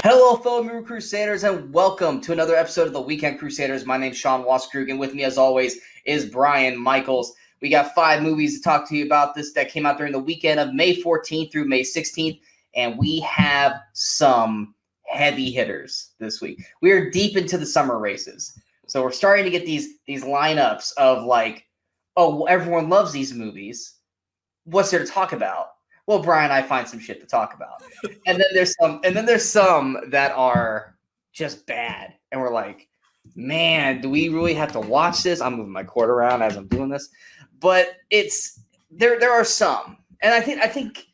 Hello, fellow Movie Crusaders, and welcome to another episode of the Weekend Crusaders. My name's Sean Waskrug, and with me, as always, is Brian Michaels. We got 5 movies to talk to you about this that came out during the weekend of May 14th through May 16th, and we have some heavy hitters this week. We are deep into the summer races, so we're starting to get these lineups of like, oh, everyone loves these movies. What's there to talk about? Well, Brian, I find some shit to talk about. And then there's some that are just bad. And we're like, man, do we really have to watch this? I'm moving my cord around as I'm doing this. But it's there are some. And I think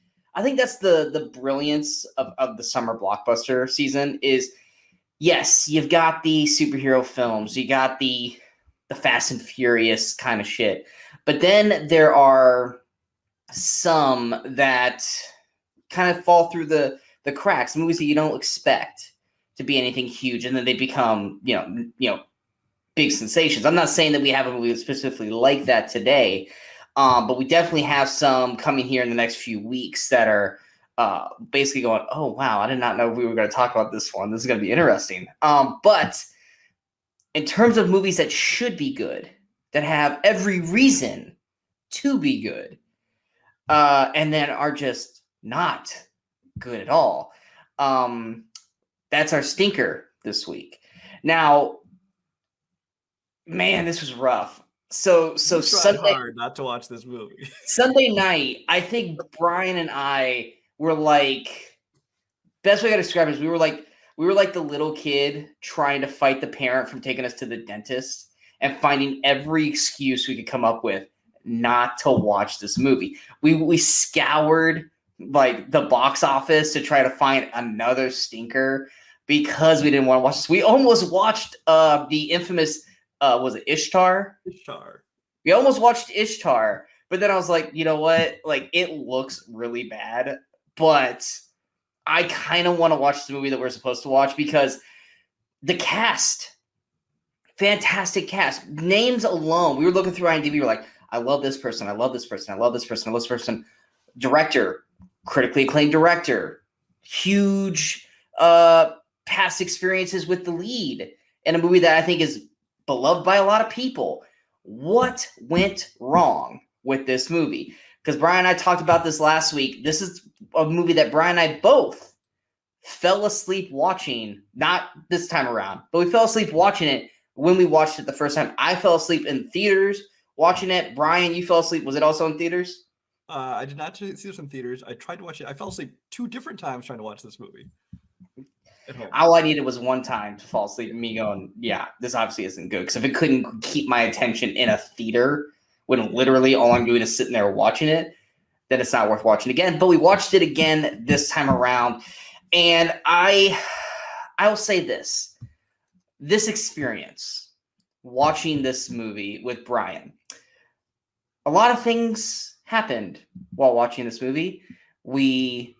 that's the brilliance of the summer blockbuster season is, yes, you've got the superhero films, you got the Fast and Furious kind of shit. But then there are some that kind of fall through the cracks, movies that you don't expect to be anything huge, and then they become, you know, big sensations. I'm not saying that we have a movie specifically like that today, but we definitely have some coming here in the next few weeks that are basically going, oh, wow, I did not know we were going to talk about this one. This is going to be interesting. But in terms of movies that should be good, that have every reason to be good, and then are just not good at all. That's our stinker this week. Now, man, this was rough. So Sunday hard not to watch this movie. Sunday night, I think Brian and I were like, best way I gotta describe it is we were like the little kid trying to fight the parent from taking us to the dentist and finding every excuse we could come up with not to watch this movie. We scoured like the box office to try to find another stinker because we didn't want to watch this. We almost watched the infamous was it Ishtar? We almost watched Ishtar, but then I was like, you know what? Like, it looks really bad, but I kind of want to watch the movie that we're supposed to watch because the cast, fantastic cast, names alone. We were looking through IMDb, we were like, I love this person. I love this person. I love this person. I love this person. Director, critically acclaimed director, huge past experiences with the lead in a movie that I think is beloved by a lot of people. What went wrong with this movie? Because Brian and I talked about this last week. This is a movie that Brian and I both fell asleep watching, not this time around, but we fell asleep watching it when we watched it the first time. I fell asleep in theaters watching it. Brian, you fell asleep. Was it also in theaters? I did not see this in theaters. I tried to watch it. I fell asleep 2 different times trying to watch this movie at home. All I needed was one time to fall asleep and me going, yeah, this obviously isn't good. Because if it couldn't keep my attention in a theater when literally all I'm doing is sitting there watching it, then it's not worth watching again. But we watched it again this time around. And I will say this experience, watching this movie with Brian, a lot of things happened while watching this movie. We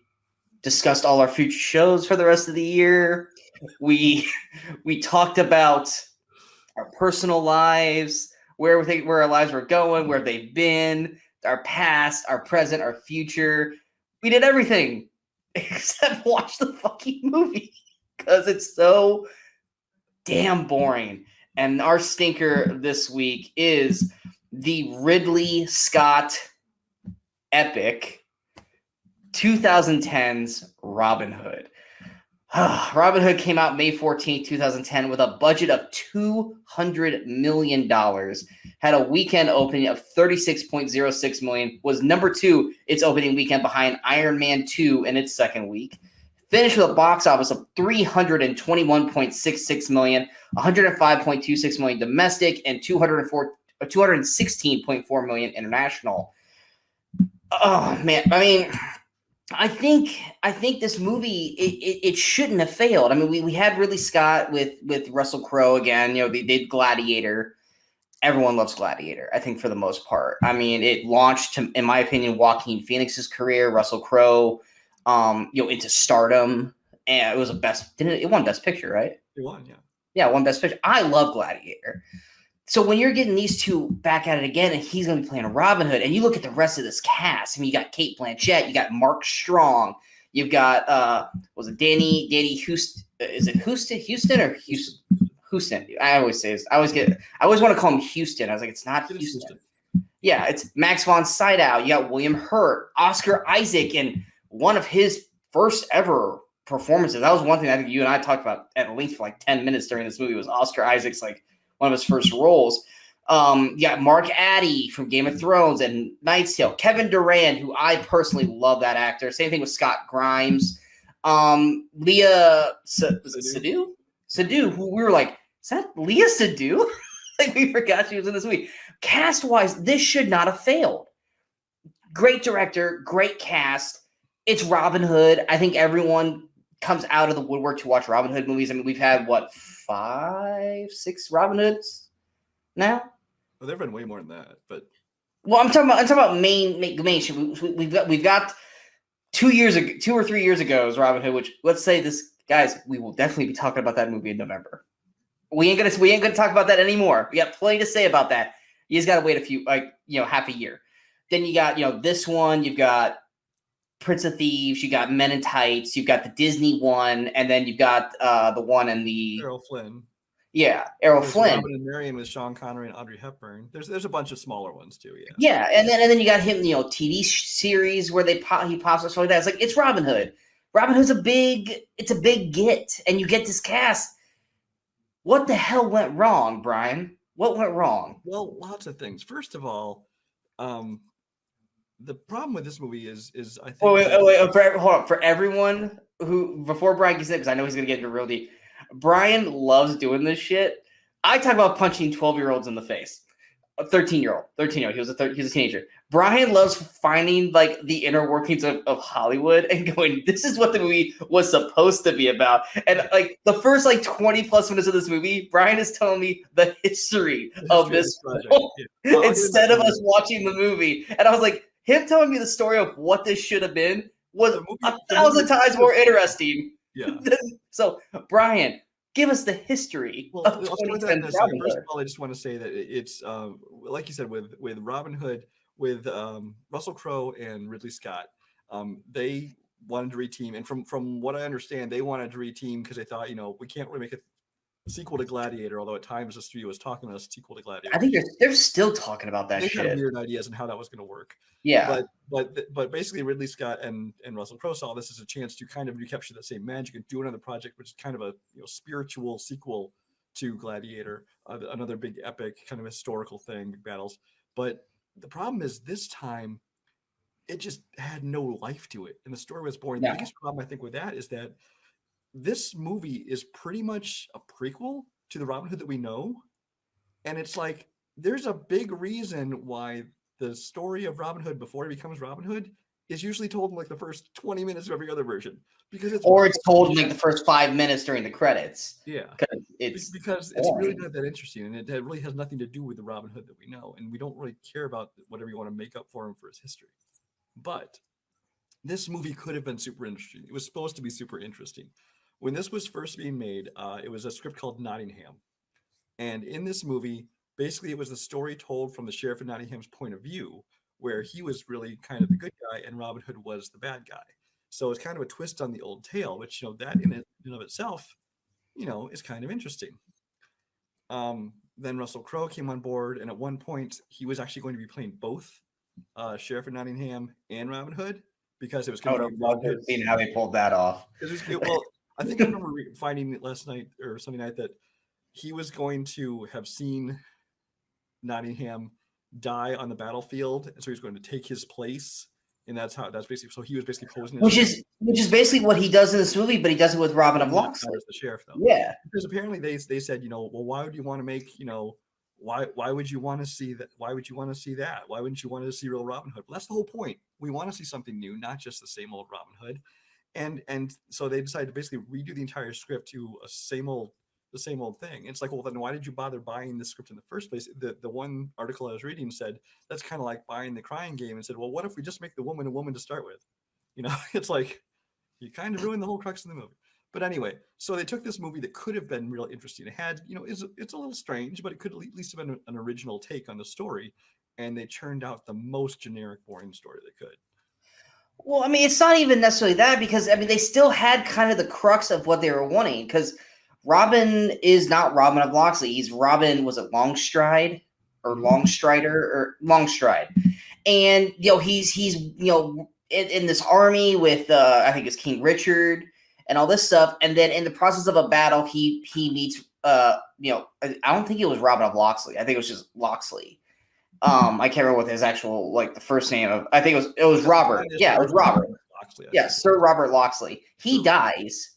discussed all our future shows for the rest of the year. We talked about our personal lives, where our lives were going, where they've been, our past, our present, our future. We did everything except watch the fucking movie because it's so damn boring. And our stinker this week is the Ridley Scott epic 2010's Robin Hood. Robin Hood came out May 14th, 2010 with a budget of $200 million. Had a weekend opening of $36.06 million. Was number 2 its opening weekend behind Iron Man 2 in its second week. Finished with a box office of $321.66 million, $105.26 million domestic, and $216.4 million international. Oh man, I mean, I think this movie it shouldn't have failed. I mean, we had Ridley Scott with Russell Crowe again. You know, they did Gladiator. Everyone loves Gladiator, I think, for the most part. I mean, it launched, in my opinion, Joaquin Phoenix's career. Russell Crowe, into stardom, and it was it won Best Picture, right? It won, yeah. Yeah, it won Best Picture. I love Gladiator. So when you're getting these two back at it again, and he's going to be playing Robin Hood, and you look at the rest of this cast, I mean, you got Cate Blanchett, you got Mark Strong, You've got was it Danny Houston? Is it Houston or Houston? Houston. I always want to call him Houston. I was like, it's not Houston. Yeah, it's Max von Sydow. You got William Hurt, Oscar Isaac, and one of his first ever performances. That was one thing I think you and I talked about at length for like 10 minutes during this movie was Oscar Isaac's like one of his first roles. You got Mark Addy from Game of Thrones and Knight's Tale. Kevin Durant, who I personally love that actor. Same thing with Scott Grimes. Leah Sadu, who we were like, is that Leah Sadu? Like we forgot she was in this movie. Cast-wise, this should not have failed. Great director, great cast. It's Robin Hood. I think everyone comes out of the woodwork to watch Robin Hood movies. I mean, we've had, 5, 6 Robin Hoods now? Well, there've been way more than that, but... Well, I'm talking about main. We've got 2 or 3 years ago is Robin Hood, which, let's say this, guys, we will definitely be talking about that movie in November. We ain't gonna talk about that anymore. We got plenty to say about that. You just gotta wait half a year. Then you got, this one, you've got Prince of Thieves, you got Men in Tights, you've got the Disney one, and then you've got the one in the Errol Flynn. Yeah, Errol Flynn. Robin and Marion with Sean Connery and Audrey Hepburn. There's a bunch of smaller ones too. Yeah. Yeah, and then you got him, TV series where he pops up stuff like that. It's like it's Robin Hood. Robin Hood's a big get, and you get this cast. What the hell went wrong, Brian? What went wrong? Well, lots of things. First of all, the problem with this movie is I think. Wait, hold on. For everyone who, before Brian gets in, because I know he's gonna get into real deep. Brian loves doing this shit. I talk about punching 12-year-olds in the face. A 13-year-old. He was a teenager. Brian loves finding like the inner workings of Hollywood and going, this is what the movie was supposed to be about. And like the first like 20 plus minutes of this movie, Brian is telling me the history of this project. instead of us watching the movie. And I was like, him telling me the story of what this should have been was 1,000 times more interesting. Yeah. So, Brian, give us the history of 2010 Robin Hood. First of all, I just want to say that it's like you said with Robin Hood, with Russell Crowe and Ridley Scott. They wanted to reteam, and from what I understand, they wanted to reteam because they thought, we can't really make a sequel to Gladiator, although at times the studio was talking about a sequel to Gladiator. I think they're still talking about that shit. They had weird ideas on how that was going to work. Yeah. But basically Ridley Scott and Russell Crowe saw this as a chance to kind of recapture that same magic and do another project, which is kind of a spiritual sequel to Gladiator, another big epic kind of historical thing, big battles. But the problem is this time it just had no life to it, and the story was boring. Yeah. The biggest problem I think with that is that this movie is pretty much a prequel to the Robin Hood that we know. And it's like, there's a big reason why the story of Robin Hood before he becomes Robin Hood is usually told in like the first 20 minutes of every other version. Because it's told in like the first 5 minutes during the credits. Yeah. Because it's really not that interesting. And it really has nothing to do with the Robin Hood that we know. And we don't really care about whatever you want to make up for him for his history. But this movie could have been super interesting. It was supposed to be super interesting. When this was first being made, it was a script called Nottingham. And in this movie, basically it was the story told from the sheriff of Nottingham's point of view, where he was really kind of the good guy and Robin Hood was the bad guy. So it's kind of a twist on the old tale, which, that in and of itself, is kind of interesting. Then Russell Crowe came on board, and at one point he was actually going to be playing both Sheriff of Nottingham and Robin Hood, because it was going to be... I would have seen how they pulled that off. I think I remember finding last night or Sunday night that he was going to have seen Nottingham die on the battlefield, and so he's going to take his place, and that's basically. So he was basically posing, which is basically what he does in this movie, but he does it with Robin of Locksley as the sheriff, though. Yeah, because apparently they said, well, why would you want to make, why would you want to see that? Why would you want to see that? Why wouldn't you want to see real Robin Hood? Well, that's the whole point. We want to see something new, not just the same old Robin Hood. And so they decided to basically redo the entire script to the same old thing. It's like, well, then why did you bother buying the script in the first place? The one article I was reading said that's kind of like buying the Crying Game, and said, well, what if we just make the woman a woman to start with? It's like you kind of ruined the whole crux of the movie. But anyway, so they took this movie that could have been real interesting. It had, it's a little strange, but it could at least have been an original take on the story, and they churned out the most generic, boring story they could. Well, I mean, it's not even necessarily that because, I mean, they still had kind of the crux of what they were wanting because Robin is not Robin of Locksley. He's Robin, was it Longstride or Longstrider or Longstride? And, he's in this army with, I think it's King Richard and all this stuff. And then in the process of a battle, he meets, I don't think it was Robin of Locksley. I think it was just Locksley. I can't remember what his actual the first name of. I think it was Robert. Yeah, it was Robert. Locksley, yes, Sir Robert Locksley. He dies,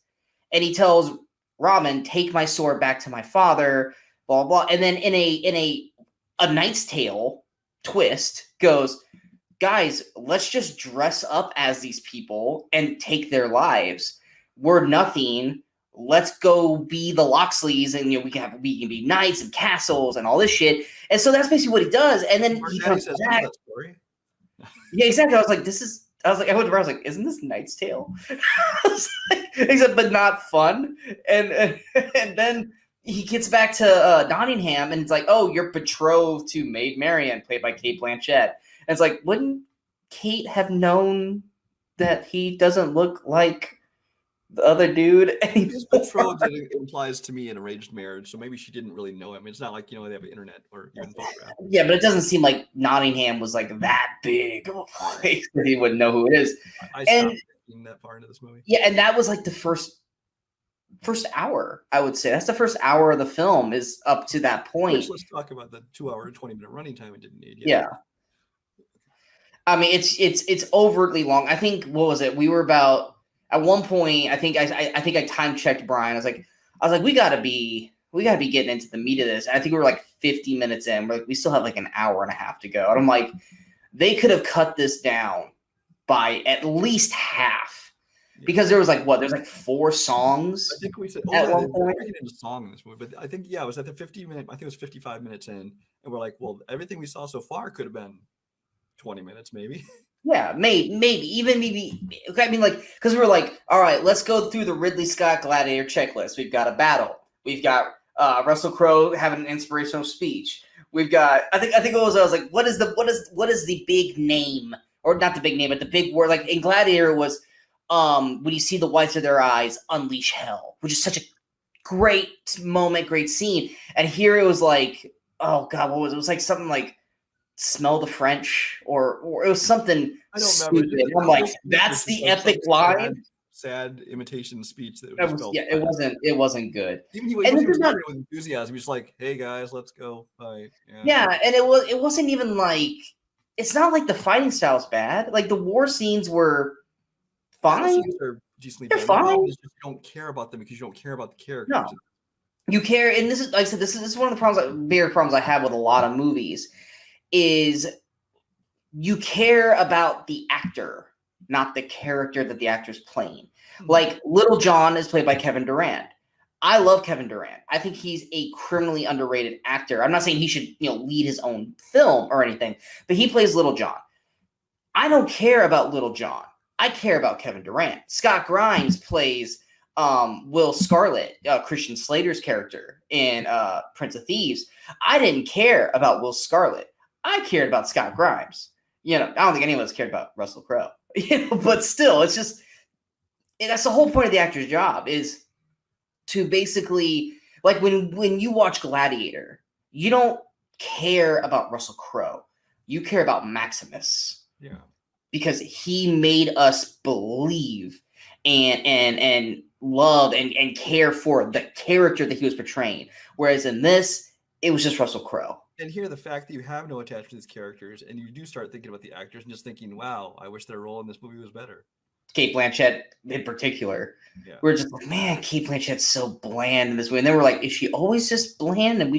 and he tells Robin, "Take my sword back to my father." Blah blah. And then in a Knight's Tale twist goes, guys, let's just dress up as these people and take their lives. We're nothing. Let's go be the Locksleys, and we can be knights and castles and all this shit. And so that's basically what he does. And then he comes back. That story. Yeah, exactly. I went to I was like, isn't this Knight's Tale? Except, but not fun. And then he gets back to Nottingham, and it's like, oh, you're betrothed to Maid Marian, played by Cate Blanchett. And it's like, wouldn't Kate have known that he doesn't look like the other dude? His betrothed implies to me an arranged marriage, so maybe she didn't really know him. It's not like they have the internet or even photograph. Yeah, but it doesn't seem like Nottingham was like that big of a place that he wouldn't know who it is. I stopped thinking that far into this movie. Yeah, and that was like the first hour, I would say. That's the first hour of the film is up to that point. Which, let's talk about the 2 hour and 20-minute running time it didn't need. Yeah. I mean, it's overtly long. I think, what was it? We were about, at one point, I think I time checked Brian. I was like, we gotta be getting into the meat of this. And I think we were like 50 minutes in. We're like, we still have like an hour and a half to go. And I'm like, they could have cut this down by at least half. Because there was there's like 4 songs. I think we said we're getting into song in this movie, but I think it was at the 50-minute. I think it was 55 minutes in, and we're like, well, everything we saw so far could have been 20 minutes, maybe. Yeah, maybe. I mean, because we were like, all right, let's go through the Ridley Scott Gladiator checklist. We've got a battle. We've got Russell Crowe having an inspirational speech. We've got. I think it was. I was like, what is the big name, or not the big name, but the big word? Like in Gladiator was. When you see the whites of their eyes, unleash hell, which is such a great moment, great scene. And here it was like, oh God, what was it? It was like something like smell the French or it was something stupid. I'm like, that's the epic line. Sad imitation speech that it wasn't good. Even he was with enthusiasm. He's like, hey guys, let's go fight. Yeah, and it wasn't even like, it's not like the fighting style's bad. Like the war scenes were fine. They're fine. You don't care about them because you don't care about the characters. No. You care, and this is, like I said, this is one of the bigger problems I have with a lot of movies, is you care about the actor, not the character that the actor's playing. Like Little John is played by Kevin Durant. I love Kevin Durant. I think he's a criminally underrated actor. I'm not saying he should, lead his own film or anything, but he plays Little John. I don't care about Little John. I care about Kevin Durant. Scott Grimes plays Will Scarlet, Christian Slater's character in Prince of Thieves. I didn't care about Will Scarlet. I cared about Scott Grimes. I don't think any of us cared about Russell Crowe. But still, it's just that's the whole point of the actor's job, is to basically, like when you watch Gladiator, you don't care about Russell Crowe. You care about Maximus. Yeah. Because he made us believe and love and care for the character that he was portraying. Whereas in this, it was just Russell Crowe. And here, the fact that you have no attachment to these characters and you do start thinking about the actors and just thinking, wow, I wish their role in this movie was better. Cate Blanchett in particular. Yeah. We're just like, man, Cate Blanchett's so bland in this movie. And then we're like, is she always just bland? And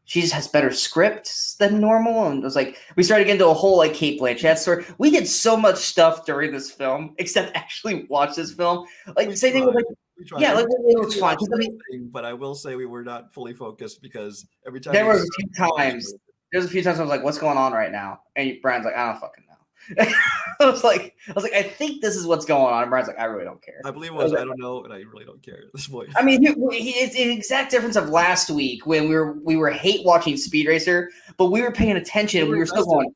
she just has better scripts than normal. And it was like, we started getting into a whole Cate Blanchett story. We did so much stuff during this film, except actually watch this film. Like, same thing with it was fun. But I will say we were not fully focused because every time there was a few times I was like, what's going on right now? And Brian's like, I don't fucking know. I was like, I think this is what's going on. And Brian's like, I really don't care. I believe it was, I don't know, and I really don't care at this point. I mean, it's the exact difference of last week when we were hate watching Speed Racer, but we were paying attention. We were still going.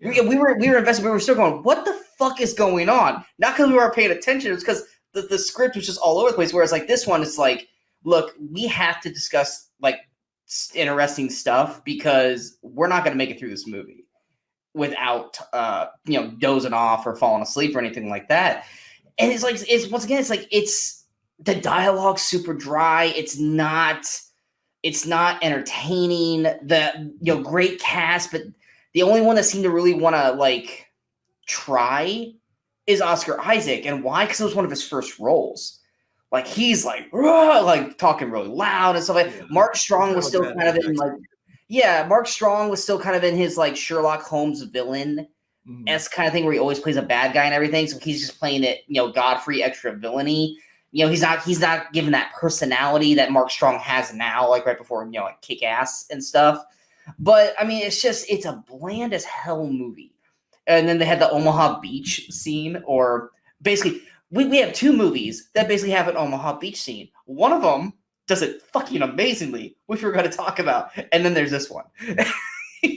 Yeah. We were invested. We were still going. What the fuck is going on? Not because we weren't paying attention, it's because the script was just all over the place. Whereas like this one, it's like, look, we have to discuss like interesting stuff because we're not going to make it through this movie without dozing off or falling asleep or anything like that. And it's like, it's the dialogue super dry. It's not entertaining. The great cast, but the only one that seemed to really want to like try is Oscar Isaac. And why? Because it was one of his first roles. Like he's like talking really loud and stuff like that. Mark Strong was still kind of in like, Mark Strong was still kind of in his like Sherlock Holmes villain kind of thing where he always plays a bad guy and everything. So he's just playing it, Godfrey extra villainy. He's not given that personality that Mark Strong has now, like right before, like Kick Ass and stuff. But I mean, it's a bland as hell movie. And then they had the Omaha Beach scene, or basically we have two movies that basically have an Omaha Beach scene. One of them does it fucking amazingly, which we're going to talk about. And then there's this one.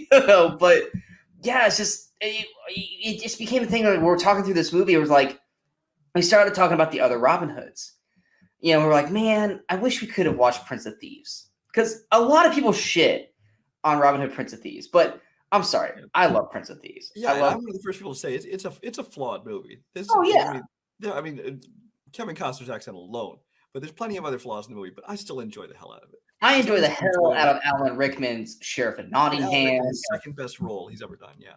But yeah, it's just, it just became a thing like, we're talking through this movie. It was like, we started talking about the other Robin Hoods. We're like, man, I wish we could have watched Prince of Thieves. Because a lot of people shit on Robin Hood, Prince of Thieves. But I'm sorry, I love Prince of Thieves. Yeah, I'm one of the first people to say it's a flawed movie. I mean, Kevin Costner's accent alone, but there's plenty of other flaws in the movie. But I still enjoy the hell out of it. I enjoy the hell out of Alan Rickman's Sheriff of Nottingham. Second best role he's ever done. Yeah.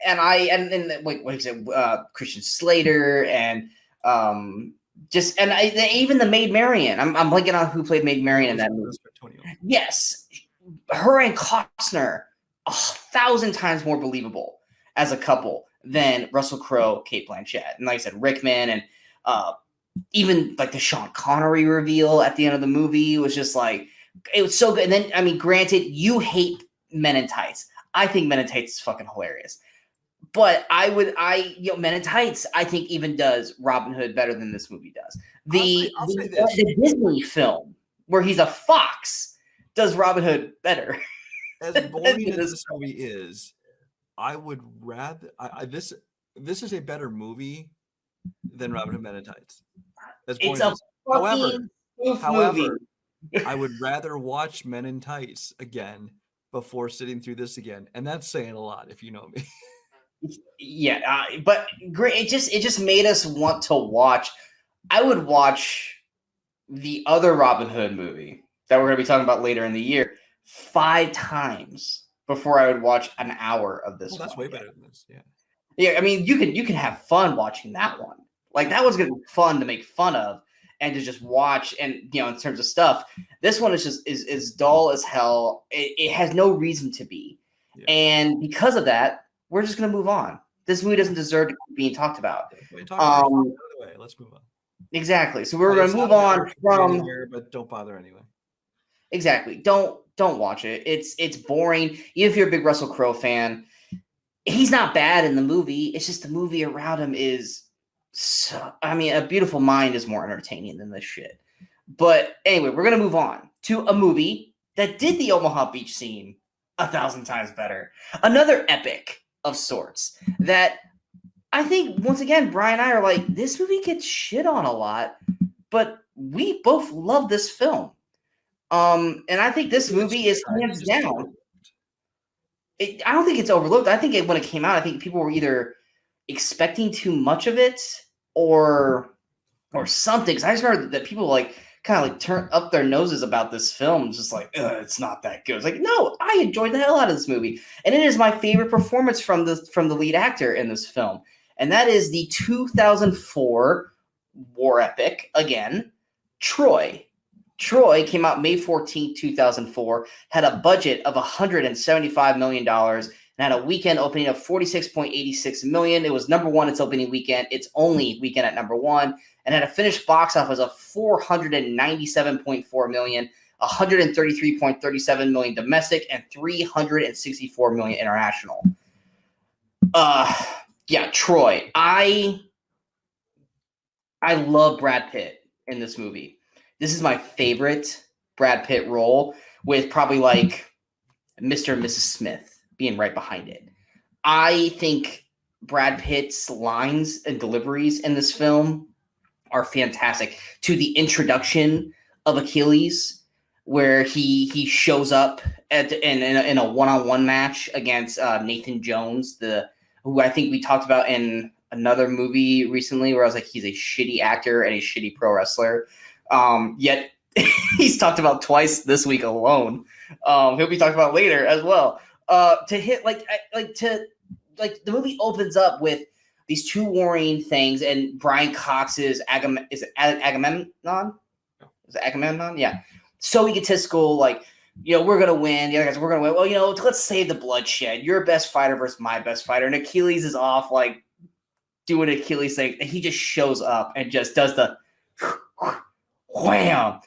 And what is it? Christian Slater and even the Maid Marian. I'm blanking on who played Maid Marian in that movie. Yes, her and Costner 1,000 times more believable as a couple than Russell Crowe, Cate Blanchett, and like I said, Rickman, and even like the Sean Connery reveal at the end of the movie was just like, it was so good. And then, I mean, granted, you hate Men in Tights. I think Men in Tights is fucking hilarious. But Men in Tights, I think even does Robin Hood better than this movie does. The Disney film where he's a fox does Robin Hood better. As boring as this movie is, I would rather this is a better movie than Robin Hood Men in Tights. However, I would rather watch Men in Tights again before sitting through this again, and that's saying a lot if you know me. Yeah, but great. It just made us want to watch. I would watch the other Robin Hood movie that we're going to be talking about later in the year 5 times before I would watch an hour of this. Well, that's way better than this. Yeah. Yeah, I mean, you can have fun watching that one. Like that was going to be fun to make fun of and to just watch. And in terms of stuff, this one is just is dull as hell. It has no reason to be, and because of that, we're just going to move on. This movie doesn't deserve to be being talked about. Let's move on. Exactly. So we're going to move on from. But don't bother anyway. Exactly. Don't watch it. It's boring. Even if you're a big Russell Crowe fan, he's not bad in the movie. It's just the movie around him is. A Beautiful Mind is more entertaining than this shit. But anyway, we're going to move on to a movie that did the Omaha Beach scene 1,000 times better. Another epic of sorts that I think, once again, Brian and I are like, this movie gets shit on a lot, but we both love this film. And I think this movie is hands down. I don't think it's overlooked. I think when it came out, I think people were either expecting too much of it or something. Because I just remember that people kind of turn up their noses about this film, just like, it's not that good. It's like, no, I enjoyed the hell out of this movie, and it is my favorite performance from the lead actor in this film, and that is the 2004 war epic again, Troy. Troy came out May 14th, 2004, had a budget of $175 million, and had a weekend opening of $46.86 million. It was number one its opening weekend, its only weekend at number one, and had a finished box office of $497.4 million, $133.37 million domestic, and $364 million international. Troy. I love Brad Pitt in this movie. This is my favorite Brad Pitt role, with probably Mr. and Mrs. Smith being right behind it. I think Brad Pitt's lines and deliveries in this film are fantastic. To the introduction of Achilles, where he shows up in a one-on-one match against Nathan Jones, who I think we talked about in another movie recently, where I was like, he's a shitty actor and a shitty pro wrestler. Yet he's talked about twice this week alone. He'll be talked about later as well. The movie opens up with these two warring things, and Brian Cox's Agamemnon? Is it Agamemnon? Yeah. So egotistical, like, we're gonna win. The other guys, we're gonna win. Well, let's save the bloodshed. Your best fighter versus my best fighter. And Achilles is off, like, doing Achilles thing. And he just shows up and just does the wham.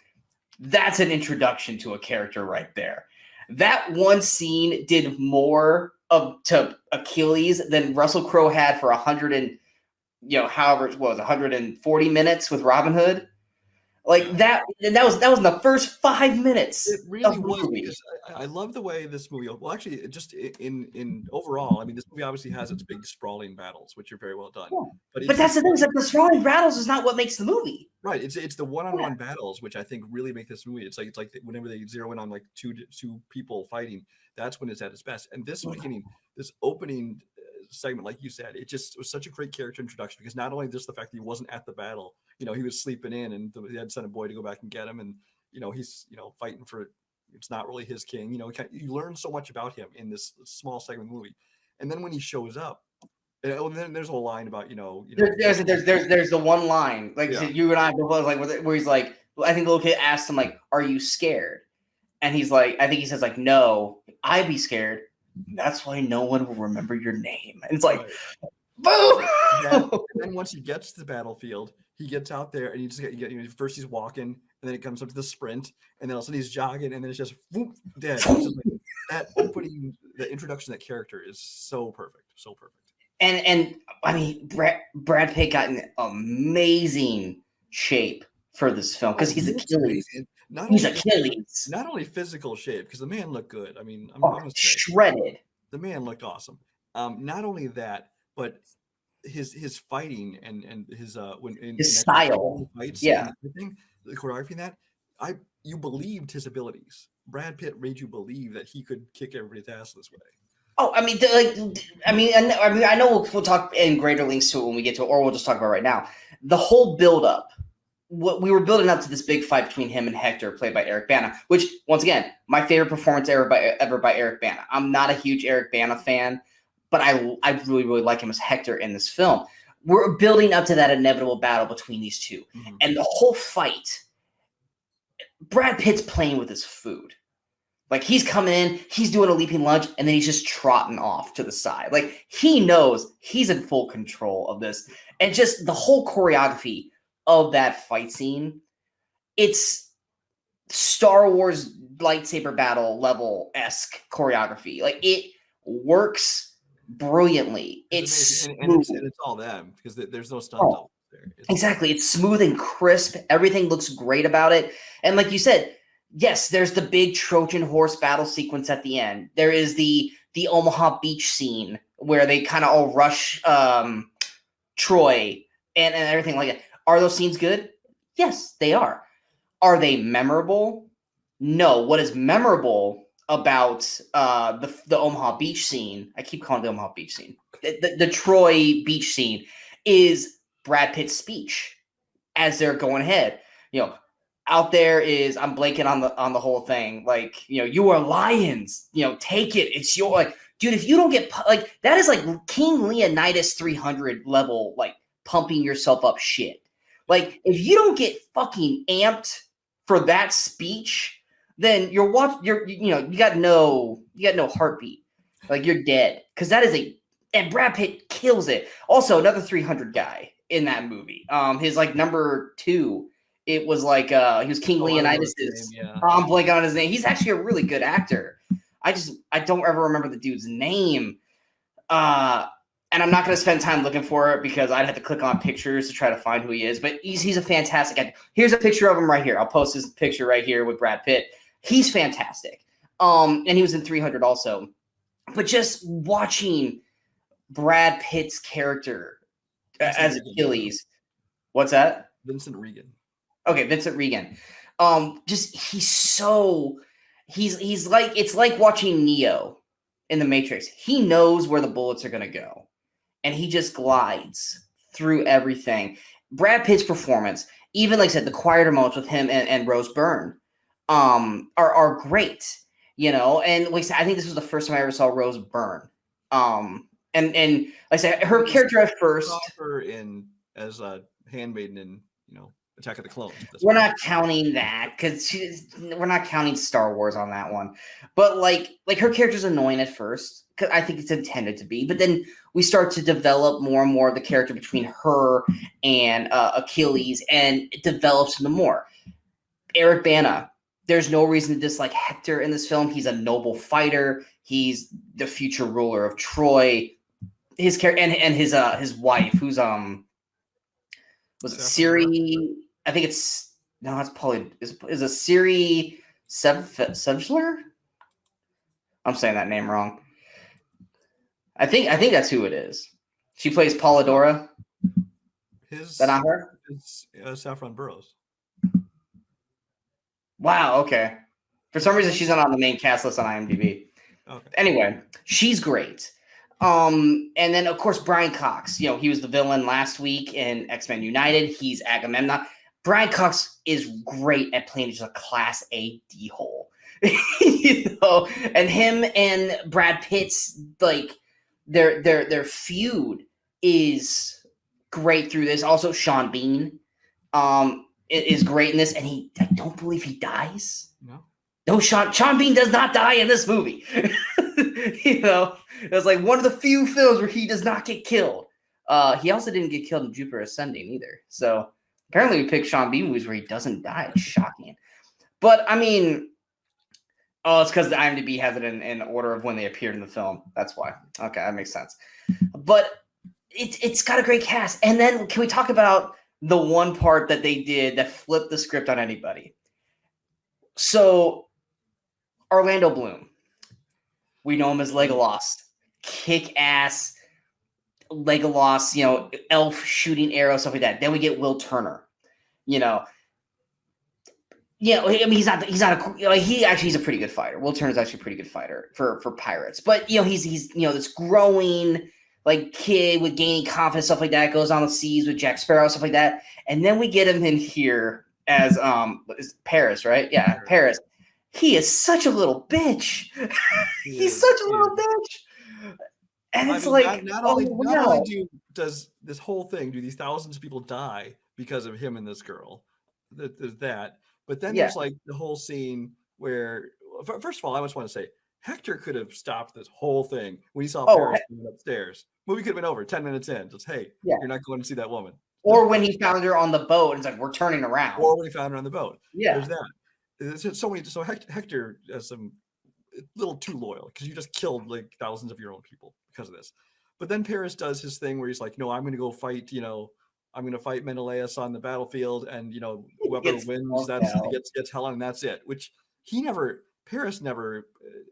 That's an introduction to a character right there. That one scene did more to Achilles than Russell Crowe had for 140 minutes with Robin Hood. Like that was in the first 5 minutes. It really was, because I love the way this movie. Well, actually, just in overall, I mean, this movie obviously has its big sprawling battles, which are very well done. Yeah. But that's the thing, is that the sprawling battles is not what makes the movie. Right. It's the one-on-one battles which I think really make this movie. It's like whenever they zero in on like two people fighting, that's when it's at its best. And this opening segment, like you said, it was such a great character introduction, because not only just the fact that he wasn't at the battle, he was sleeping in, and he had sent a boy to go back and get him, and he's fighting for, it's not really his king. You learn so much about him in this small segment of the movie, and then when he shows up, and then there's a line about there's the one line, like, you and I both, like, where he's like, I think the little kid asked him, like, are you scared? And he's like, I think he says, like, no, I'd be scared. That's why no one will remember your name. And it's like, boom. And then once he gets to the battlefield, he gets out there, and first he's walking, and then it comes up to the sprint, and then all of a sudden he's jogging, and then it's just whoop, dead. That opening, the introduction of that character is so perfect, so perfect. And I mean, Brad Pitt got in amazing shape for this film, because he's Achilles. He's Achilles. Not only physical shape, because the man looked good. I mean, I'm shredded. The man looked awesome. Not only that, but his fighting and his his style, fights, the choreography, that you believed his abilities. Brad Pitt made you believe that he could kick everybody's ass this way. Oh, I know we'll talk in greater lengths to it when we get to it, or we'll just talk about it right now. The whole build-up, what we were building up to this big fight between him and Hector, played by Eric Bana, which, once again, my favorite performance ever by Eric Bana. I'm not a huge Eric Bana fan, but I really, really like him as Hector in this film. We're building up to that inevitable battle between these two. Mm-hmm. And the whole fight, Brad Pitt's playing with his food. Like, he's coming in, he's doing a leaping lunge, and then he's just trotting off to the side. Like, he knows he's in full control of this. And just the whole choreography of that fight scene, it's Star Wars lightsaber battle level-esque choreography. Like, it works brilliantly. It's all them, because there's no stunt double there. Exactly. It's smooth and crisp. Everything looks great about it. And like you said, yes, there's the big Trojan horse battle sequence at the end. There is the Omaha Beach scene where they kind of all rush Troy and everything like that. Are those scenes good? Yes, they are. Are they memorable? No. What is memorable about the Omaha Beach scene, I keep calling it the Omaha Beach scene, the Troy Beach scene, is Brad Pitt's speech as they're going ahead. Out there is, I'm blanking on the whole thing. Like, you are lions. Take it. It's your, like, dude. If you don't get, like, that is like King Leonidas 300 level, like, pumping yourself up shit. Like, if you don't get fucking amped for that speech, then you got no heartbeat. Like, you're dead. Because that is and Brad Pitt kills it. Also, another 300 guy in that movie. His, like, number 2. It was like he was King Leonidas. I'm blanking on his name. He's actually a really good actor. I don't ever remember the dude's name. And I'm not going to spend time looking for it, because I'd have to click on pictures to try to find who he is. But he's a fantastic actor. Here's a picture of him right here. I'll post his picture right here with Brad Pitt. He's fantastic. And he was in 300 also. But just watching Brad Pitt's character Vincent as Regan. Achilles. What's that? Vincent Regan. Okay, Vincent Regan. Just he's like, it's like watching Neo in the Matrix. He knows where the bullets are gonna go, and he just glides through everything. Brad Pitt's performance, even like I said, the quieter moments with him and Rose Byrne, are great. And like I said, I think this was the first time I ever saw Rose Byrne. And like I said, her character at first. Her in as a handmaiden in Attack of the Clones. We're not counting that because we're not counting Star Wars on that one. But like her character's annoying at first because I think it's intended to be. But then we start to develop more and more of the character between her and Achilles, and it develops into more. Eric Bana. There's no reason to dislike Hector in this film. He's a noble fighter. He's the future ruler of Troy. His character and his wife, who's was it Siri? I think it's probably is a Siri Sevgler? I'm saying that name wrong. I think that's who it is. She plays Polydora. Is that not her? It's Saffron Burrows. Wow. Okay. For some reason, she's not on the main cast list on IMDb. Okay. Anyway, she's great. And then of course Brian Cox. He was the villain last week in X-Men United. He's Agamemnon. Brian Cox is great at playing just a class A D-hole. And him and Brad Pitt's like their feud is great through this. Also, Sean Bean is great in this, and I don't believe he dies. No, Sean Bean does not die in this movie. It was like one of the few films where he does not get killed. He also didn't get killed in Jupiter Ascending either. So apparently we picked Sean Bean movies where he doesn't die. It's shocking. But I mean, it's because the IMDb has it in order of when they appeared in the film. That's why. Okay, that makes sense. But it's got a great cast. And then can we talk about the one part that they did that flipped the script on anybody? So Orlando Bloom. We know him as Legolas. Kick-ass Legolas, elf shooting arrows, stuff like that. Then we get Will Turner. I mean, he's not he's a pretty good fighter. Will Turner's actually a pretty good fighter for pirates. But he's this growing like kid with gaining confidence, stuff like that, goes on the seas with Jack Sparrow, stuff like that. And then we get him in here as Paris, right? Yeah, Paris. He is such a little bitch. He's such a little bitch. And it's not only does this whole thing, do these thousands of people die because of him and this girl. There's that. But then there's like the whole scene where, first of all, I just want to say, Hector could have stopped this whole thing when he saw Paris going upstairs. Movie could have been over 10 minutes in. Just, hey, you're not going to see that woman. Or when he found her on the boat, it's like, we're turning around. Or when he found her on the boat. Yeah. There's that. So Hector is a little too loyal because you just killed like thousands of your own people because of this. But then Paris does his thing where he's like, no, I'm going to go fight, I'm going to fight Menelaus on the battlefield, and whoever wins gets Helen, and that's it. Which Paris never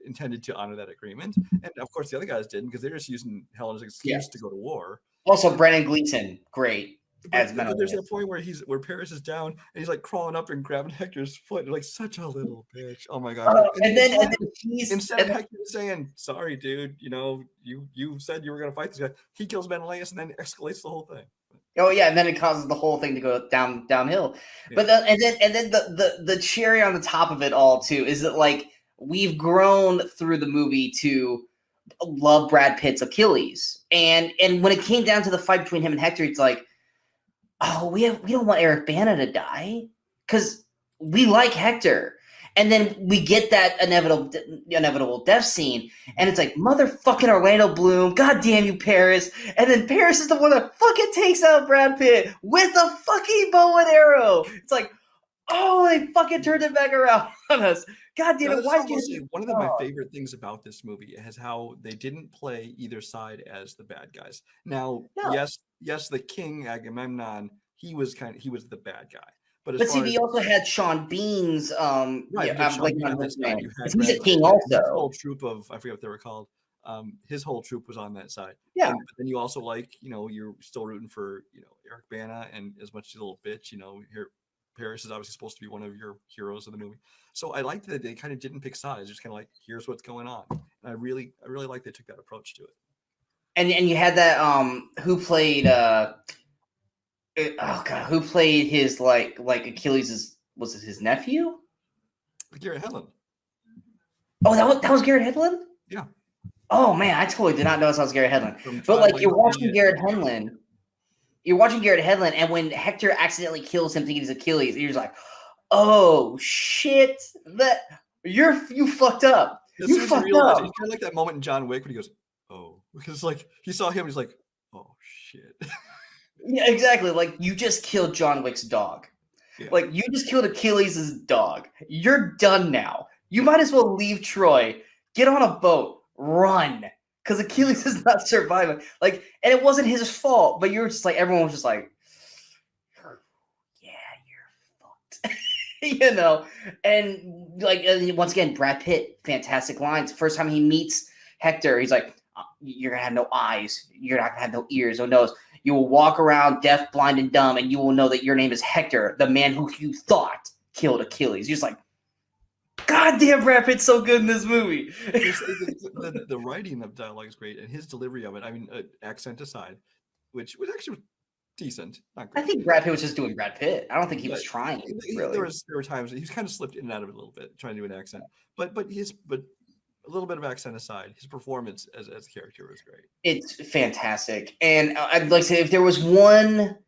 intended to honor that agreement, and of course the other guys didn't because they're just using Helen as an excuse to go to war. Also, Brendan Gleeson, great. But there's that point where Paris is down and he's like crawling up and grabbing Hector's foot, like such a little bitch. Oh my god! And then instead of Hector saying, "Sorry, dude, you said you were going to fight this guy," he kills Menelaus and then escalates the whole thing. Oh yeah, and then it causes the whole thing to go downhill. Yeah. But then the cherry on the top of it all too is that like we've grown through the movie to love Brad Pitt's Achilles, and when it came down to the fight between him and Hector, it's like, oh, we don't want Eric Bana to die because we like Hector. And then we get that inevitable death scene, and it's like, motherfucking Orlando Bloom, goddamn you, Paris. And then Paris is the one that fucking takes out Brad Pitt with a fucking bow and arrow. It's like, oh, they fucking turned it back around on us. God damn it, why did you? One of my favorite things about this movie is how they didn't play either side as the bad guys. Now, yes, the king Agamemnon, he was the bad guy. But see, we also had Sean Bean's right. he's a king also. A whole troop of, I forget what they were called. his whole troop was on that side. Yeah. But then you also like, you're still rooting for, Eric Bana, and as much as a little bitch, here Paris is obviously supposed to be one of your heroes of the movie. So I liked that they kind of didn't pick sides, just kind of like, here's what's going on. And I really like they took that approach to it. And you had that who played who played his like Achilles' was it his nephew? Garrett Hedlund. Oh, that was Garrett Hedlund? Yeah. Oh man, I totally did not notice that was Garrett Hedlund. But like you're watching Garrett Hedlund, and when Hector accidentally kills him thinking he's Achilles, you're just like, oh shit, you fucked up. You fucked up. It's kind of like that moment in John Wick when he goes, oh, because like he saw him, he's like, oh shit. Yeah, exactly. Like you just killed John Wick's dog. Yeah. Like you just killed Achilles' dog. You're done now. You might as well leave Troy, get on a boat, run, because Achilles is not surviving. Like, and it wasn't his fault, but you were just like, everyone was just like, yeah, you're fucked. And like once again, Brad Pitt, fantastic lines. First time he meets Hector, he's like, you're gonna have no eyes, you're not gonna have no ears, no nose. You will walk around deaf, blind, and dumb, and you will know that your name is Hector, the man who you thought killed Achilles. You're just like, God damn, Brad Pitt's so good in this movie. The writing of dialogue is great, and his delivery of it, I mean, accent aside, which was actually decent. Not great. I think Brad Pitt was just doing Brad Pitt. I don't think he was trying. Really. There were times he's kind of slipped in and out of it a little bit, trying to do an accent. But a little bit of accent aside, his performance as a character was great. It's fantastic. And I'd like to say if there was one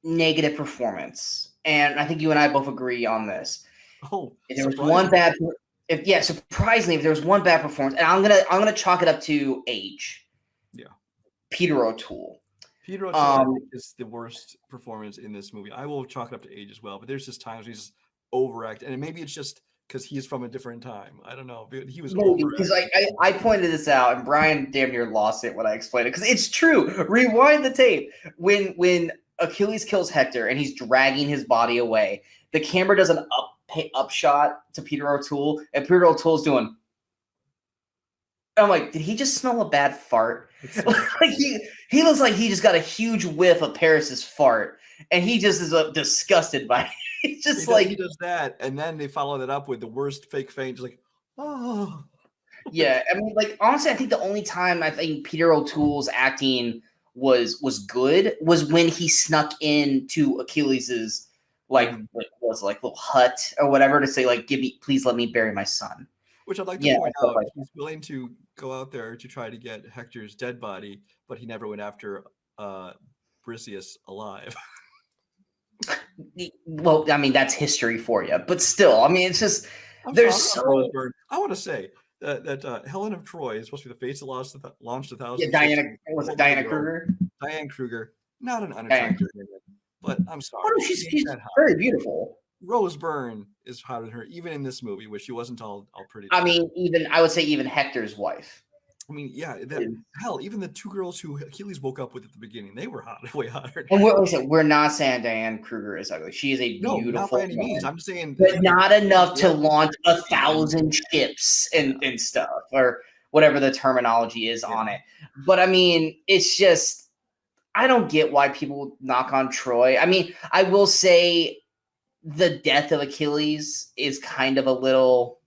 negative performance, and I think you and I both agree on this. Oh, if there was one bad, surprisingly, if there was one bad performance, and I'm gonna chalk it up to age. Yeah, Peter O'Toole. Peter O'Toole is the worst performance in this movie. I will chalk it up to age as well, but there's just times he's overacted, and maybe it's just because he's from a different time. I don't know. He was because I pointed this out, and Brian damn near lost it when I explained it because it's true. Rewind the tape when Achilles kills Hector and he's dragging his body away. The camera does an up shot to Peter O'Toole, and Peter O'Toole's doing. I'm like, did he just smell a bad fart? Like he looks like he just got a huge whiff of Paris's fart, and he just is disgusted by it. It's just he does that, and then they follow that up with the worst fake feint, just like, oh. Yeah, I mean, like honestly, I think the only time I think Peter O'Toole's acting was good was when he snuck into Achilles's little hut or whatever to say like, please let me bury my son. Which I'd like to point out, he's willing to go out there to try to get Hector's dead body, but he never went after Briseis alive. Well, I mean, that's history for you, but still, I mean, it's just I want to say that Helen of Troy is supposed to be the face that launched 1,000. Yeah, Diana Kruger? Diane Kruger, not an unattractive woman, but I'm sorry. Oh, she's very beautiful. Rose Byrne is hotter than her, even in this movie, where she wasn't all pretty. I mean, I would say even Hector's wife. I mean, yeah, hell, even the two girls who Achilles woke up with at the beginning, they were hot, way hotter. And we're not saying Diane Kruger is ugly. She is a beautiful not by any means. I'm saying, but not enough to launch 1,000 ships and stuff, or whatever the terminology is on it. But I mean, it's just I don't get why people knock on Troy. I mean, I will say the death of Achilles is kind of a little.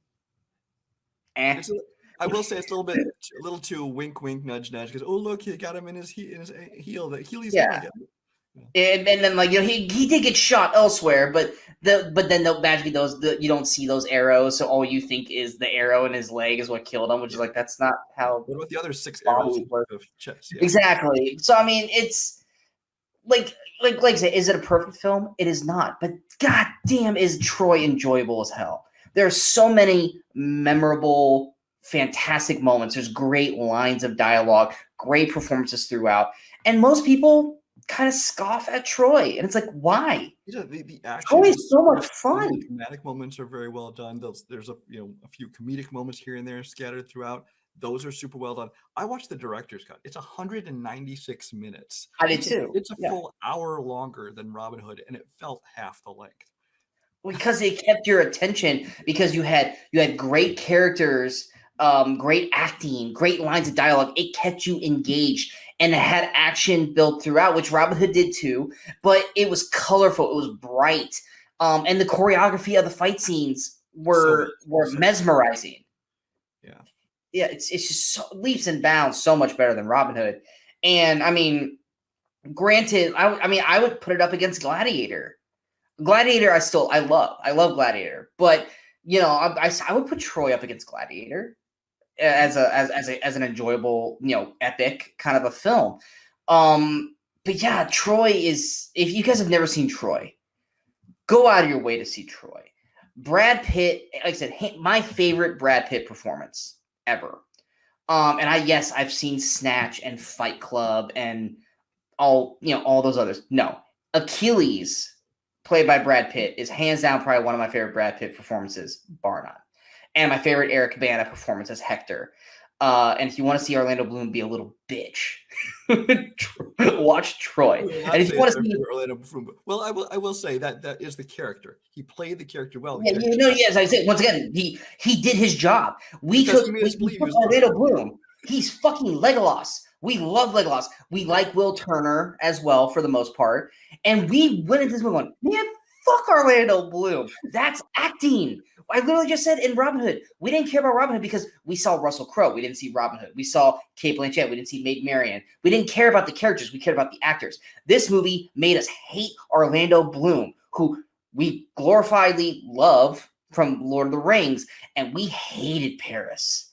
I will say it's a little too wink, wink, nudge, nudge. Because look, he got him in his heel. The Achilles. Yeah. And then like he did get shot elsewhere, but then magically you don't see those arrows, so all you think is the arrow in his leg is what killed him, which is like that's not how. What about the other 6 arrows of chest? Yeah. Exactly. So I mean, it's like I say, is it a perfect film? It is not, but goddamn, is Troy enjoyable as hell. There are so many memorable, fantastic moments. There's great lines of dialogue, great performances throughout, and most people kind of scoff at Troy, and it's like, why? The action, Troy is so much fun. The dramatic moments are very well done. There's a few comedic moments here and there scattered throughout. Those are super well done. I watched the director's cut. It's 196 minutes. I did too. It's a full hour longer than Robin Hood, and it felt half the length. Because they kept your attention, because you had great characters great acting, great lines of dialogue. It kept you engaged, and it had action built throughout, which Robin Hood did too. But it was colorful. It was bright, and the choreography of the fight scenes were mesmerizing. Yeah, yeah. It's just leaps and bounds so much better than Robin Hood. And I mean, granted, I would put it up against Gladiator. Gladiator, I love Gladiator, but I would put Troy up against Gladiator as an enjoyable, epic kind of a film. But yeah, Troy is, if you guys have never seen Troy, go out of your way to see Troy. Brad Pitt, like I said, my favorite Brad Pitt performance ever. And I've seen Snatch and Fight Club and all those others. No, Achilles, played by Brad Pitt, is hands down probably one of my favorite Brad Pitt performances, bar none. And my favorite Eric Bana performance as Hector. And if you want to see Orlando Bloom be a little bitch, watch Troy. And if you want to see Orlando Bloom, well, I will say that is the character. He played the character well. Yes, I say once again, he did his job. We took Orlando Bloom. He's fucking Legolas. We love Legolas. We like Will Turner as well for the most part. And we went into this movie going, man, fuck Orlando Bloom. That's acting. I literally just said in Robin Hood, we didn't care about Robin Hood because we saw Russell Crowe. We didn't see Robin Hood. We saw Cate Blanchett. We didn't see Maid Marian. We didn't care about the characters. We cared about the actors. This movie made us hate Orlando Bloom, who we glorifiedly love from Lord of the Rings, and we hated Paris.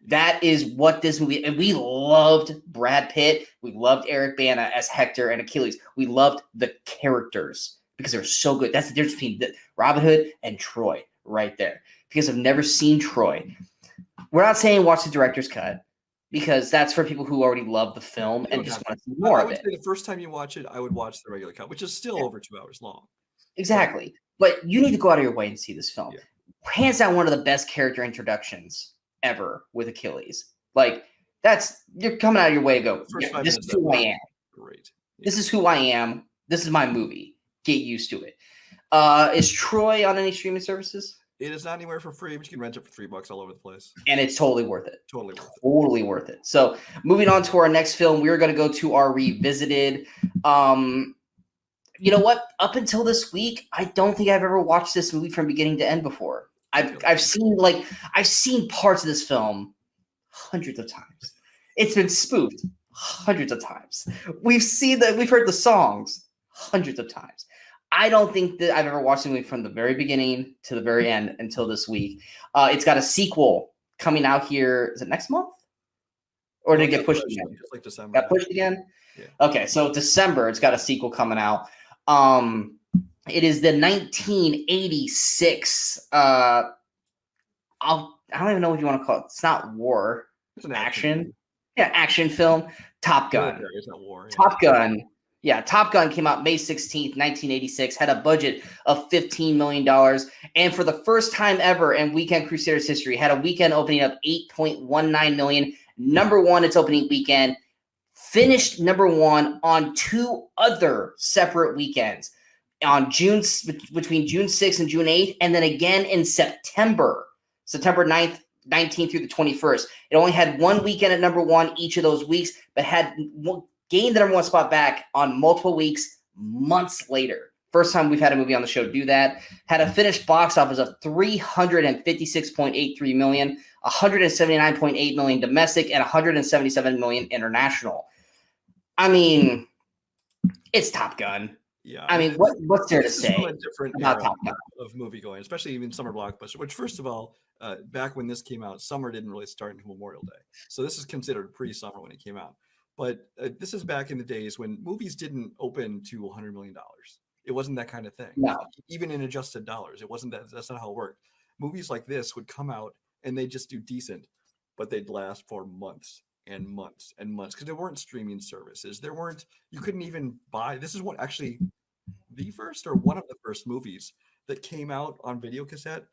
That is what this movie, and we loved Brad Pitt. We loved Eric Bana as Hector and Achilles. We loved the characters because they're so good. That's the difference between Robin Hood and Troy right there. Because I've never seen Troy. We're not saying watch the director's cut because that's for people who already love the film and just want to see more of it. The first time you watch it, I would watch the regular cut, which is still over 2 hours long. Exactly. But you need to go out of your way and see this film. Yeah. Hands down, one of the best character introductions ever with Achilles. Like, you're coming out of your way to go, this is who I am. Great. Yeah. This is who I am. This is my movie. Get used to it. Is Troy on any streaming services? It is not anywhere for free, but you can rent it for $3 all over the place. And it's totally worth it. Totally worth it. So moving on to our next film, we're going to go to our Revisited. You know what? Up until this week, I don't think I've ever watched this movie from beginning to end before. I've seen parts of this film hundreds of times. It's been spoofed hundreds of times. We've heard the songs hundreds of times. I don't think that I've ever watched the movie from the very beginning to the very end until this week. It's got a sequel coming out here. Is it next month? Or did it get pushed again? Just like December. Got pushed again? Yeah. Okay, so December, it's got a sequel coming out. It is the 1986. I don't even know what you want to call it. It's not war. It's an action. Yeah, action film. Top Gun. It's not war. Yeah. Top Gun. Yeah, Top Gun came out May 16th, 1986, had a budget of $15 million, and for the first time ever in Weekend Crusaders history, had a weekend opening of $8.19 million. Number one its opening weekend, finished number one on 2 other separate weekends, between June 6th and June 8th, and then again in September 9th, 19th through the 21st. It only had one weekend at number one each of those weeks, but had gained the number one spot back on multiple weeks, months later. First time we've had a movie on the show do that. Had a finished box office of $356.83 million, $179.8 million domestic, and $177 million international. I mean, it's Top Gun. Yeah. I mean, what's there to say different about Top Gun? Of movie going, especially even summer blockbuster, which first of all, back when this came out, summer didn't really start until Memorial Day. So this is considered pre-summer when it came out. But this is back in the days when movies didn't open to $100 million. It wasn't that kind of thing. No. Even in adjusted dollars, it wasn't that. That's not how it worked. Movies like this would come out and they'd just do decent, but they'd last for months and months and months because there weren't streaming services. You couldn't even buy. This is actually the first or one of the first movies that came out on video cassette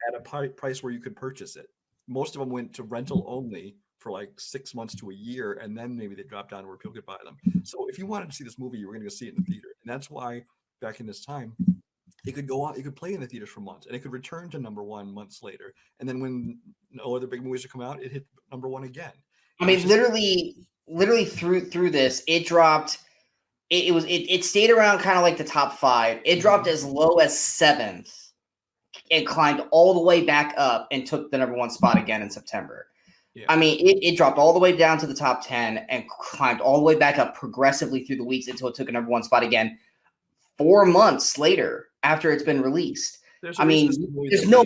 at a price where you could purchase it. Most of them went to rental only for like 6 months to a year, and then maybe they dropped down where people could buy them. So if you wanted to see this movie, you were going to go see it in the theater, and that's why back in this time, it could go on. It could play in the theaters for months, and it could return to number one months later. And then when no other big movies to come out, it hit number one again. I mean, literally through this, it dropped. It stayed around kind of like the top 5. It dropped as low as 7th. It climbed all the way back up and took the number 1 spot again in September. Yeah. I mean, it dropped all the way down to the top 10 and climbed all the way back up progressively through the weeks until it took a number 1 spot again 4 months later after it's been released. There's no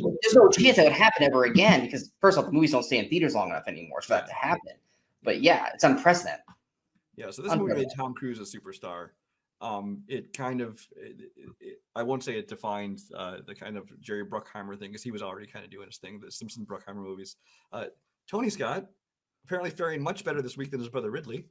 chance that would happen ever again because, first off, the movies don't stay in theaters long enough anymore for that to happen. But yeah, it's unprecedented. Yeah, so this movie made Tom Cruise a superstar. It kind of, I won't say it defined the kind of Jerry Bruckheimer thing because he was already kind of doing his thing, the Simpson Bruckheimer movies. Tony Scott apparently faring much better this week than his brother Ridley.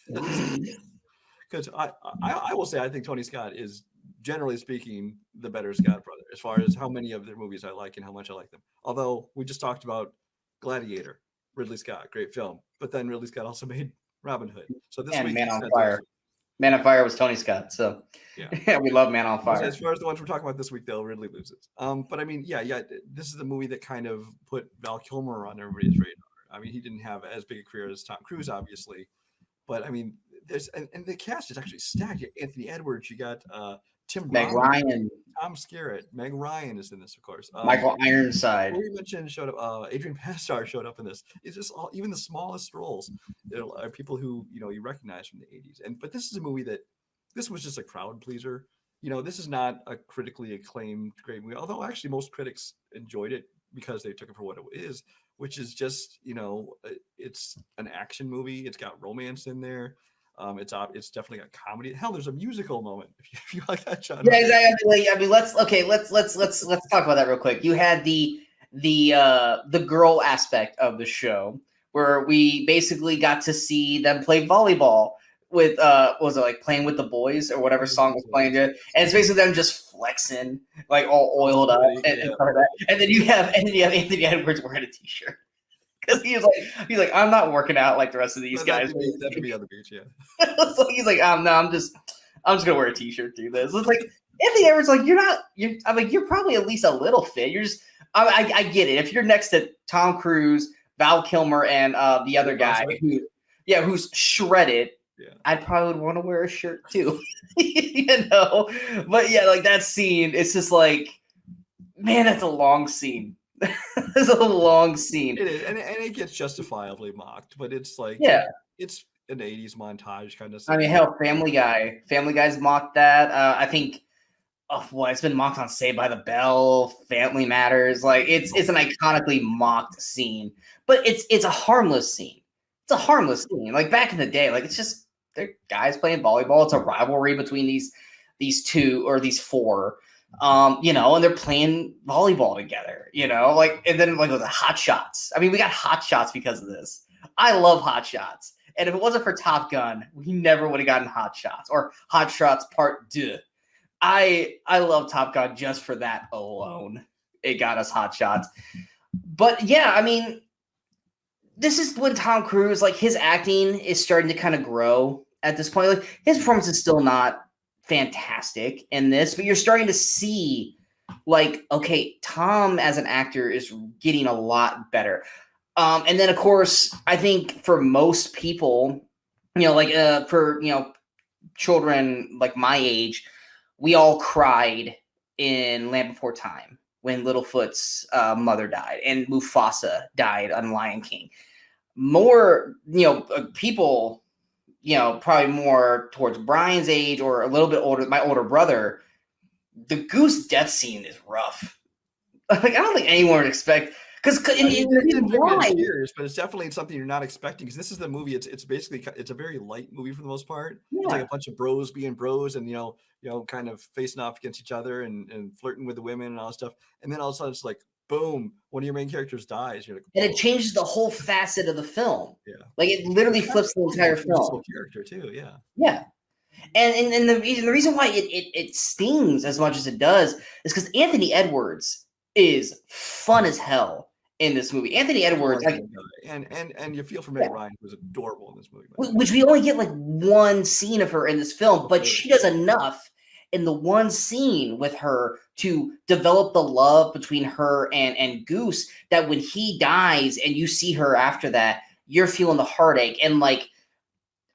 Because I will say I think Tony Scott is, generally speaking, the better Scott brother as far as how many of their movies I like and how much I like them. Although we just talked about Gladiator, Ridley Scott, great film. But then Ridley Scott also made Robin Hood. So this week, Man on Fire. Man on Fire was Tony Scott. So yeah, we love Man on Fire. As far as the ones we're talking about this week, though, Ridley loses. But I mean, yeah, this is the movie that kind of put Val Kilmer on everybody's radar. I mean, he didn't have as big a career as Tom Cruise, obviously. But I mean, there's and the cast is actually stacked. You got Anthony Edwards, you got Tim Ryan, Tom Skerritt, Meg Ryan is in this, of course. Michael Ironside. We mentioned showed up. Adrian Pastar showed up in this. It's just even the smallest roles. There are people who you recognize from the '80s. But this is a movie this was just a crowd pleaser. This is not a critically acclaimed great movie. Although actually most critics enjoyed it because they took it for what it is, which is just it's an action movie. It's got romance in there. It's definitely a comedy. Hell, there's a musical moment if you like that genre. Yeah, exactly. I mean, let's talk about that real quick. You had the girl aspect of the show where we basically got to see them play volleyball with was it like Playing with the Boys or whatever song was playing it, and it's basically them just flexing like all oiled up and stuff like that. And then you have Anthony Edwards wearing a t-shirt. Because he's like, I'm not working out like the rest of these guys. That'd be on the beach, yeah. So he's like, no, I'm just gonna wear a t-shirt through this. It's like Anthony Edwards, like you're probably at least a little fit. You're just, I get it. If you're next to Tom Cruise, Val Kilmer, and the other guy who's shredded, I probably would want to wear a shirt too, But yeah, like that scene, it's just like, man, that's a long scene. It's a long scene. It is, and it gets justifiably mocked, but it's like it's an '80s montage kind of stuff. I mean, hell, Family Guy's mocked that. I think, it's been mocked on Saved by the Bell, Family Matters. Like it's an iconically mocked scene, but it's a harmless scene. It's a harmless scene. Like back in the day, like it's just they're guys playing volleyball. It's a rivalry between these two or these four. And they're playing volleyball together, and then with the Hot Shots. I mean, we got Hot Shots because of this. I love Hot Shots. And if it wasn't for Top Gun, we never would have gotten Hot Shots or Hot Shots Part 2. I love Top Gun just for that alone. It got us Hot Shots. But yeah, I mean, this is when Tom Cruise, like his acting is starting to kind of grow at this point. Like his performance is still not fantastic in this, but you're starting to see like, okay, Tom as an actor is getting a lot better. And then of course, I think for most people, for children like my age, we all cried in Land Before Time when Littlefoot's mother died and Mufasa died on Lion King. More, people, probably more towards Brian's age or a little bit older, my older brother, the Goose death scene is rough. Like, I don't think anyone would expect, because it's serious, but it's definitely something you're not expecting. Because this is the movie. It's basically it's a very light movie for the most part. Yeah. It's like a bunch of bros being bros, and kind of facing off against each other and flirting with the women and all that stuff. And then all of a sudden it's like, boom, one of your main characters dies. You're like, and it changes the whole facet of the film. Yeah, like it literally flips the entire film. Character too, yeah. Yeah, and the reason why it stings as much as it does is because Anthony Edwards is fun as hell in this movie. Anthony Edwards, and you feel for Meg Ryan, who was adorable in this movie. Which we only get like one scene of her in this film, but she does enough in the one scene with her to develop the love between her and Goose, that when he dies and you see her after that, you're feeling the heartache. And like,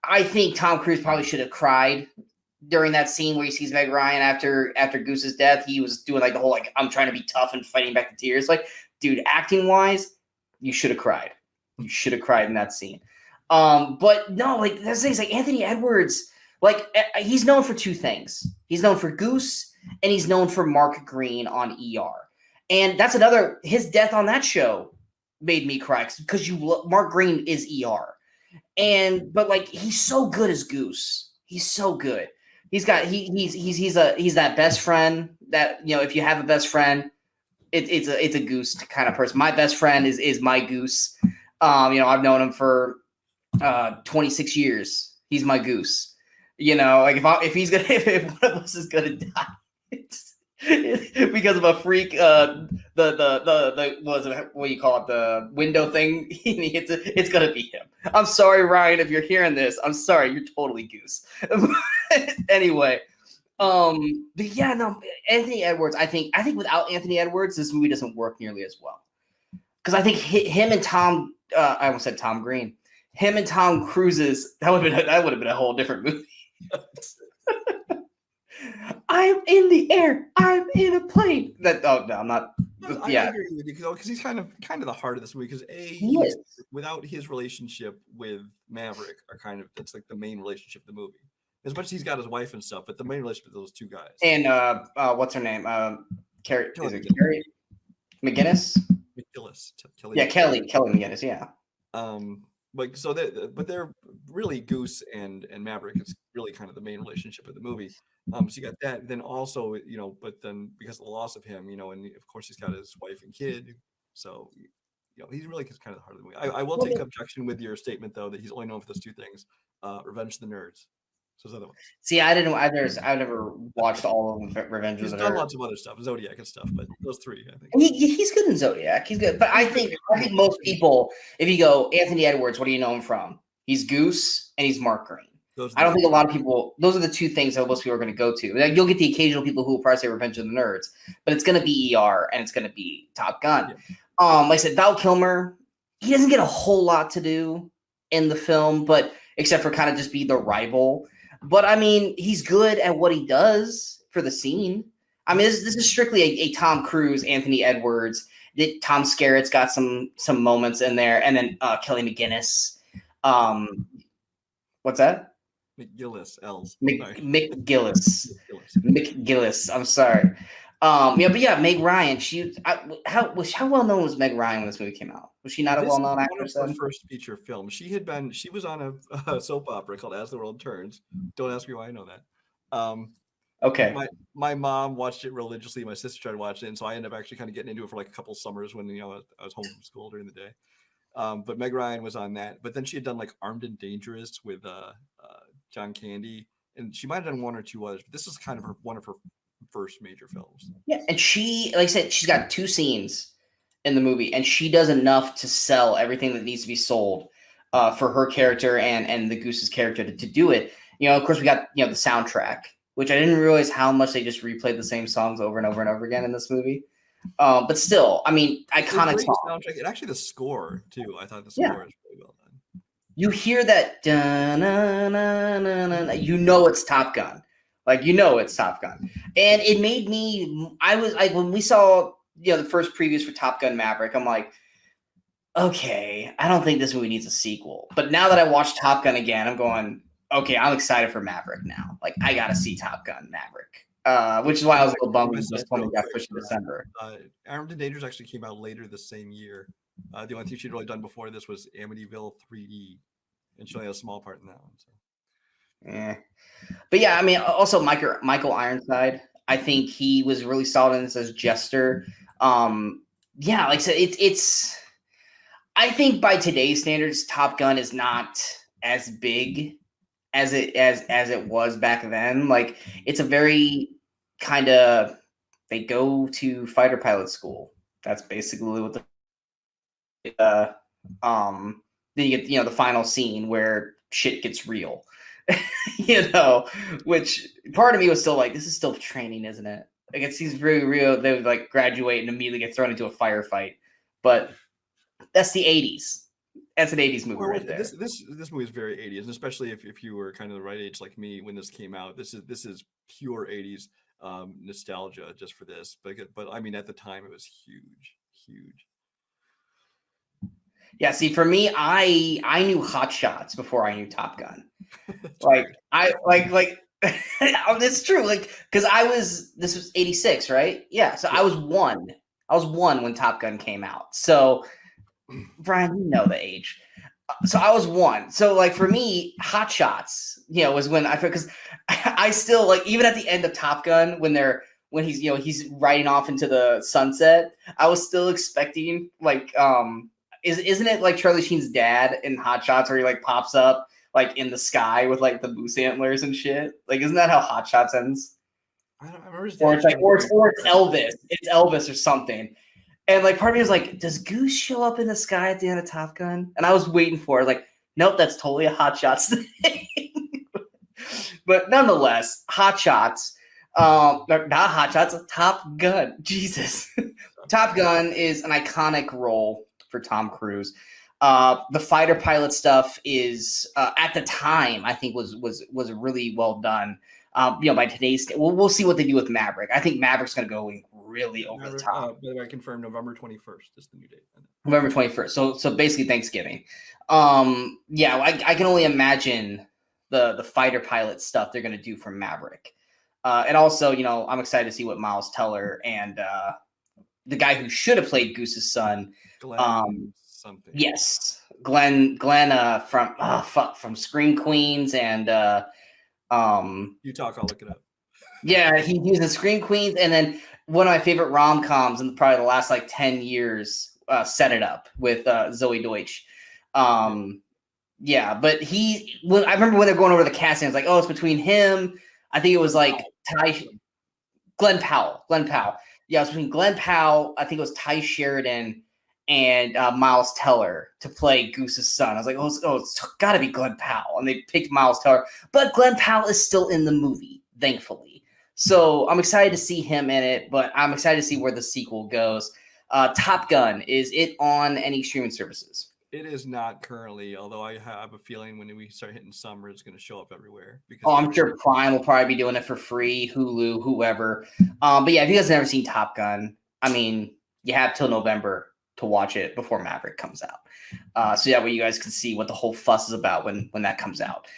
I think Tom Cruise probably should have cried during that scene where he sees Meg Ryan after Goose's death. He was doing like the whole like, I'm trying to be tough and fighting back the tears. Like, dude, acting wise, you should have cried. You should have cried in that scene. But no, like that's things like Anthony Edwards, like he's known for two things. He's known for Goose and he's known for Mark Green on ER. And that's another, his death on that show made me cry because Mark Green is ER. But like he's so good as Goose. He's so good. He's that best friend that, you know, if you have a best friend, it's a Goose kind of person. My best friend is my Goose. You know, I've known him for 26 years. He's my Goose. You know, like if one of us is gonna die, it's because of a freak, what do you call it, the window thing, it's gonna be him. I'm sorry, Ryan, if you're hearing this. I'm sorry, you're totally Goose. Anyway, but yeah, no, Anthony Edwards. I think without Anthony Edwards, this movie doesn't work nearly as well. Because I think him and Tom, I almost said Tom Green, him and Tom Cruise's, that would have been a whole different movie. I'm in the air. I'm in a plane. I'm not. Yeah, I agree with you because he's kind of the heart of this movie. Because without his relationship with Maverick, that's like the main relationship of the movie. As much as he's got his wife and stuff, but the main relationship with those two guys. And what's her name? Carrie. Is it Carrie McGinnis? McGillis. Kelly McGinnis. Yeah. But they're really Goose and Maverick is really kind of the main relationship of the movie. So you got that. Then also, you know, but then because of the loss of him, you know, and of course he's got his wife and kid. So, you know, he's really kind of the heart of the movie. I will take objection with your statement though that he's only known for those two things: Revenge of the Nerds. So those other ones. See, I've never watched all of Revenge of the Nerds. He's done lots of other stuff, Zodiac and stuff, but those three, I think. He's good in Zodiac. He's good, but I think most people, if you go Anthony Edwards, what do you know him from? He's Goose and he's Mark Green. I don't think a lot of people. Those are the two things that most people are going to go to. Like, you'll get the occasional people who will probably say Revenge of the Nerds, but it's going to be ER and it's going to be Top Gun. Yeah. Like I said, Val Kilmer, he doesn't get a whole lot to do in the film, but except for kind of just be the rival. But I mean, he's good at what he does for the scene. I mean, this is strictly a Tom Cruise, Anthony Edwards. Tom Skerritt's got some moments in there, and then Kelly McGinnis. What's that? McGillis. McGillis. I'm sorry. Yeah, but yeah, Meg Ryan. How well known was Meg Ryan when this movie came out? Was she not a well known actress? One of her first feature film. She was on a soap opera called As the World Turns. Don't ask me why I know that. Okay. My mom watched it religiously. My sister tried to watch it, and so I ended up actually kind of getting into it for like a couple summers when, you know, I was home from school during the day. But Meg Ryan was on that. But then she had done like Armed and Dangerous with John Candy, and she might have done one or two others. But this is kind of one of her first major films. Yeah, and she, like I said, she's got two scenes in the movie, and she does enough to sell everything that needs to be sold for her character and the Goose's character to do it. You know, of course, we got, you know, the soundtrack, which I didn't realize how much they just replayed the same songs over and over and over again in this movie. But still, I mean, iconic song. Soundtrack, and actually the score too. I thought the score is really well done. You hear that, you know it's Top Gun. Like, you know it's Top Gun. And it made me, I was like, when we saw, you know, the first previews for Top Gun Maverick, I'm like, okay, I don't think this movie needs a sequel. But now that I watched Top Gun again, I'm going, okay, I'm excited for Maverick now. Like, I got to see Top Gun Maverick, which is why I was a little bummed when this one got pushed to December. Armed and Dangerous actually came out later the same year. The only thing she'd really done before this was Amityville 3D, and she only had a small part in that one. So. Yeah. But yeah, I mean, also Michael Ironside, I think he was really solid in this as Jester. Yeah, like I said, it's I think by today's standards, Top Gun is not as big as it was back then. Like, it's a very kind of, they go to fighter pilot school. That's basically what then you get, you know, the final scene where shit gets real. you know, which part of me was still like, this is still training, isn't it? Like it seems very real. They would like graduate and immediately get thrown into a firefight, but that's the 80s. That's an 80s movie right there. This movie is very 80s, and especially if you were kind of the right age like me when this came out. This is pure 80s nostalgia just for this. But I mean, at the time it was huge. Yeah, see, for me, I knew Hot Shots before I knew Top Gun. It's true. Like, because this was 86, right? Yeah, so I was one. I was one when Top Gun came out. So, Brian, you know the age. So I was one. So like for me, Hot Shots, was when because I still like even at the end of Top Gun when he's riding off into the sunset, I was still expecting like isn't it like Charlie Sheen's dad in Hot Shots where he like pops up like in the sky with like the moose antlers and shit? Like isn't that how Hot Shots ends? I remember Or it's like or it's Elvis. It's Elvis or something. And like part of me was like, does Goose show up in the sky at the end of Top Gun? And I was waiting for it. Like, nope, that's totally a Hot Shots thing. But nonetheless, Hot Shots, not Hot Shots, Top Gun. Jesus. Top Gun is an iconic role for Tom Cruise. The fighter pilot stuff is at the time I think was really well done. By today's we'll see what they do with Maverick. I think Maverick's going to go really over the top. By the way, I confirmed November 21st is the new date. November 21st. So basically Thanksgiving. I can only imagine the fighter pilot stuff they're going to do for Maverick. And also, I'm excited to see what Miles Teller and the guy who should have played Goose's son. Glenn something. Yes. Glenn from Scream Queens and you talk, I'll look it up. Yeah, he was in Scream Queens, and then one of my favorite rom-coms in probably the last like 10 years, Set It Up with Zoe Deutsch. But I remember when they're going over the casting, I was like, oh, it's between him. I think it was like Glenn Powell. Yeah, it was between Glenn Powell. I think it was Ty Sheridan and Miles Teller to play Goose's son. I was like, it's got to be Glenn Powell. And they picked Miles Teller. But Glenn Powell is still in the movie, thankfully. So I'm excited to see him in it, but I'm excited to see where the sequel goes. Top Gun, is it on any streaming services? It is not currently, although I have a feeling when we start hitting summer, it's going to show up everywhere. I'm sure Prime will probably be doing it for free, Hulu, whoever. But yeah, if you guys have never seen Top Gun, I mean, you have till November to watch it before Maverick comes out. So yeah, where you guys can see what the whole fuss is about when that comes out.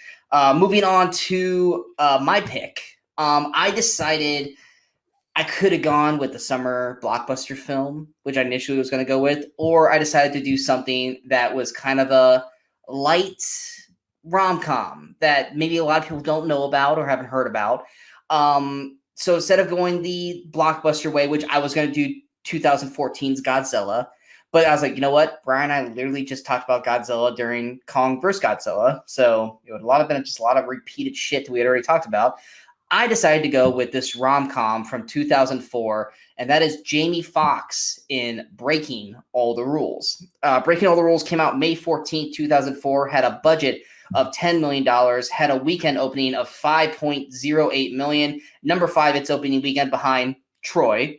Moving on to my pick. I decided I could have gone with the summer blockbuster film, which I initially was going to go with, or I decided to do something that was kind of a light rom-com that maybe a lot of people don't know about or haven't heard about. So instead of going the blockbuster way, which I was going to do 2014's Godzilla, but I was like, you know what, Brian, I literally just talked about Godzilla during Kong vs. Godzilla. So it would a lot of repeated shit that we had already talked about. I decided to go with this rom-com from 2004, and that is Jamie Foxx in Breaking All the Rules. Breaking All the Rules came out May 14th, 2004, had a budget of $10 million, had a weekend opening of $5.08 million. Number 5, its opening weekend behind Troy,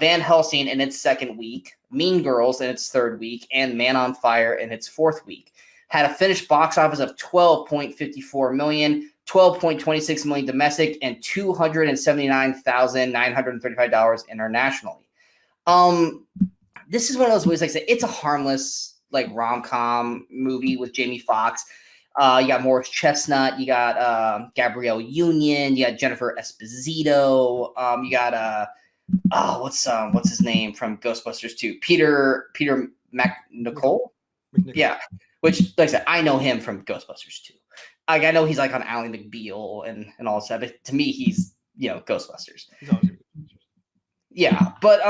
Van Helsing in its second week, Mean Girls in its third week, and Man on Fire in its fourth week. Had a finished box office of $12.54 million, $12.26 million domestic, and $279,935 internationally. This is one of those movies, like I said, it's a harmless like rom-com movie with Jamie Foxx. You got Morris Chestnut, you got Gabrielle Union, you got Jennifer Esposito, you got what's his name from Ghostbusters 2? Peter McNicol? Yeah. Which, like I said, I know him from Ghostbusters 2. Like, I know he's like on Ally McBeal and all that stuff. But to me, he's Ghostbusters. Yeah, but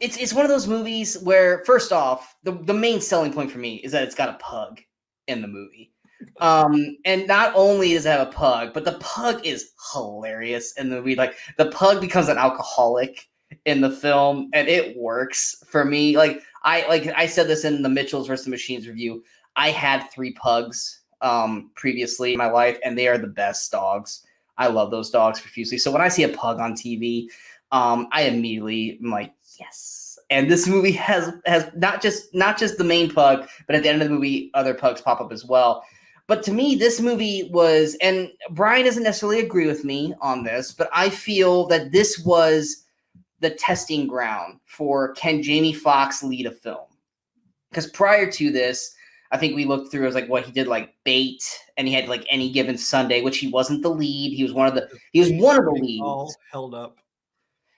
it's one of those movies where, first off, the main selling point for me is that it's got a pug in the movie. And not only does it have a pug, but the pug is hilarious in the movie. Like, the pug becomes an alcoholic in the film, and it works for me. I said this in the Mitchells vs. the Machines review. I had 3 pugs previously in my life, and they are the best dogs. I love those dogs profusely. So when I see a pug on TV, I immediately am like, yes. And this movie has not just the main pug, but at the end of the movie, other pugs pop up as well. But to me, this movie was, and Brian doesn't necessarily agree with me on this, but I feel that this was the testing ground for, can Jamie Foxx lead a film? Because prior to this, I think we looked through as like what he did, like Bait, and he had like Any Given Sunday, which he wasn't the lead. He was one of the leads. All held up.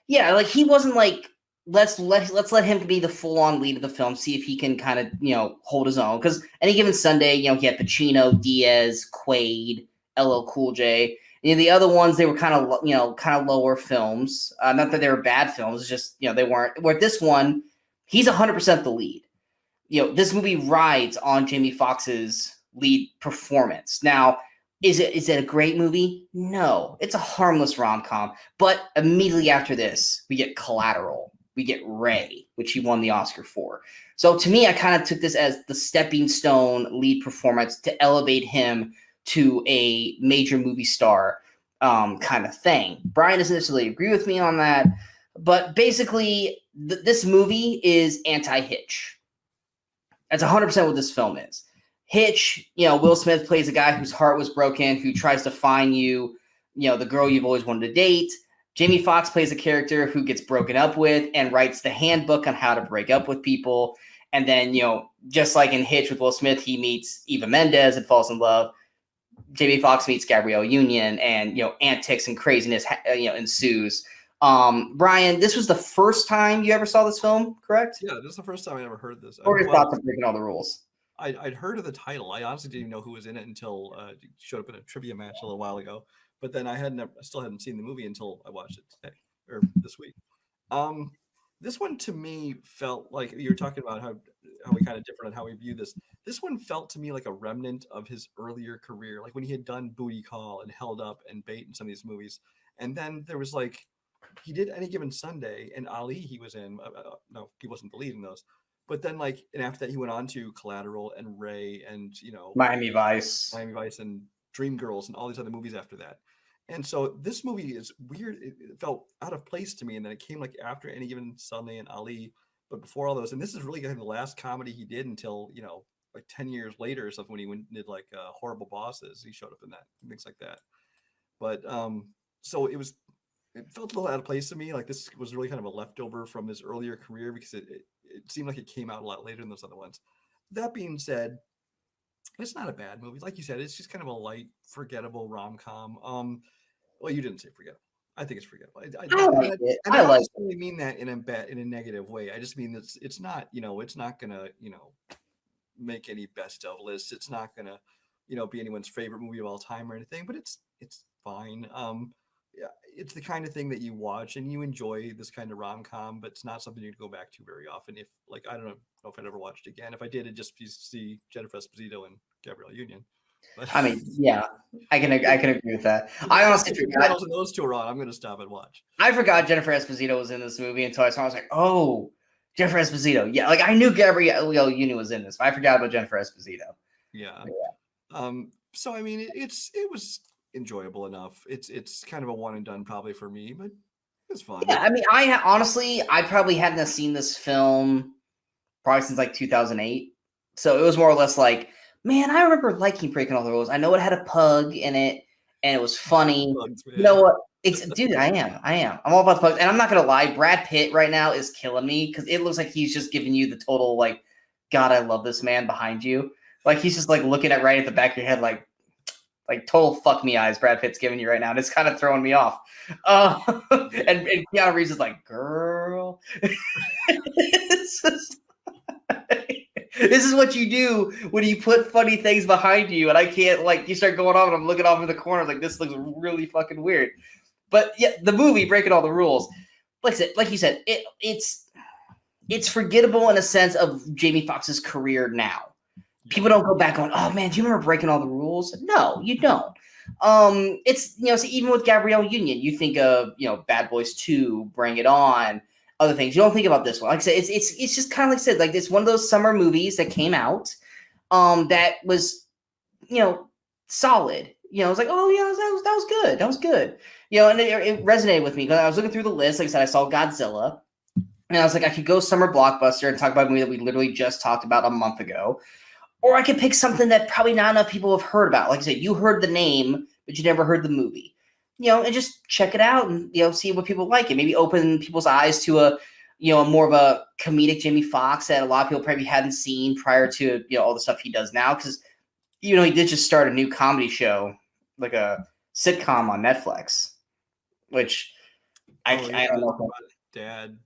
Yeah, like he wasn't like, let's let him be the full on lead of the film, see if he can kind of hold his own. Because Any Given Sunday, he had Pacino, Diaz, Quaid, LL Cool J. And the other ones, they were kind of lower films. Not that they were bad films, just they weren't. Where this one, he's 100% the lead. This movie rides on Jamie Foxx's lead performance. Now, is it a great movie? No, it's a harmless rom-com. But immediately after this, we get Collateral. We get Ray, which he won the Oscar for. So to me, I kind of took this as the stepping stone lead performance to elevate him to a major movie star kind of thing. Brian doesn't necessarily agree with me on that, but basically, this movie is anti-Hitch. That's 100% what this film is. Hitch, Will Smith plays a guy whose heart was broken, who tries to find you, the girl you've always wanted to date. Jamie Foxx plays a character who gets broken up with and writes the handbook on how to break up with people. And then, just like in Hitch with Will Smith, he meets Eva Mendes and falls in love. Jamie Foxx meets Gabrielle Union, and, antics and craziness, ensues. Brian, this was the first time you ever saw this film, correct? Yeah, this is the first time I ever heard this. Or your thoughts on breaking all the rules? I'd heard of the title. I honestly didn't even know who was in it until it showed up in a trivia match a little while ago. But then I still hadn't seen the movie until I watched it today or this week. This one to me felt like you were talking about how we kind of different on how we view this. This one felt to me like a remnant of his earlier career, like when he had done Booty Call and Held Up and Bait in some of these movies. And then there was like, he did Any Given Sunday, and Ali he was in. No, he wasn't the lead in those. But then and after that he went on to Collateral and Ray and Miami Vice and Dreamgirls and all these other movies after that. And so this movie is weird. It felt out of place to me. And then it came like after Any Given Sunday and Ali, but before all those. And this is really kind of the last comedy he did until, like 10 years later or something, when he went and did like Horrible Bosses. He showed up in that and things like that. But so it felt a little out of place to me. Like this was really kind of a leftover from his earlier career because it seemed like it came out a lot later than those other ones. That being said, it's not a bad movie. Like you said, it's just kind of a light, forgettable rom-com. Well, you didn't say forgettable. I think it's forgettable. I like it. I don't necessarily mean that in a negative way. I just mean that it's not, it's not gonna, make any best of lists. It's not gonna, be anyone's favorite movie of all time or anything. But it's fine. Yeah, it's the kind of thing that you watch and you enjoy, this kind of rom-com, but it's not something you go back to very often. If I don't know if I'd ever watched it again. If I did, it'd just be see Jennifer Esposito and Gabrielle Union. But I mean, yeah, I can agree with that. I honestly forgot those two are on. I'm going to stop and watch. I forgot Jennifer Esposito was in this movie until I saw it. I was like, oh, Jennifer Esposito. Yeah, like I knew Gabrielle Union was in this, but I forgot about Jennifer Esposito. Yeah. So I mean, it was enjoyable enough. It's kind of a one and done probably for me, but it's fun. Yeah, I mean, I probably hadn't seen this film probably since like 2008. So it was more or less like, man, I remember liking Breaking All the Rules. I know it had a pug in it, and it was funny. You know what? Dude, I am. I'm all about the pugs. And I'm not going to lie, Brad Pitt right now is killing me because it looks like he's just giving you the total, like, God, I love this man behind you. Like, he's just, like, looking at right at the back of your head, like total fuck me eyes Brad Pitt's giving you right now. And it's kind of throwing me off. And Keanu Reeves is like, girl. This is what you do when you put funny things behind you, and I can't, like, you start going off, and I'm looking off in the corner, like, this looks really fucking weird. But yeah, the movie Breaking All the Rules, like you said, it's forgettable in a sense of Jamie Foxx's career now. People don't go back going, oh man, do you remember Breaking All the Rules? No, you don't. It's so even with Gabrielle Union, you think of Bad Boys 2, Bring It On, other things. You don't think about this one. Like I said, it's just kind of like I said, like it's one of those summer movies that came out that was solid. I was like, oh yeah, that was good. That was good. And it resonated with me because I was looking through the list. Like I said, I saw Godzilla, and I was like, I could go summer blockbuster and talk about a movie that we literally just talked about a month ago, or I could pick something that probably not enough people have heard about. Like I said, you heard the name, but you never heard the movie. And just check it out and see what people like, and maybe open people's eyes to a more of a comedic Jamie Foxx that a lot of people probably hadn't seen prior to all the stuff he does now. Because he did just start a new comedy show, like a sitcom on Netflix, which I don't know. Dad.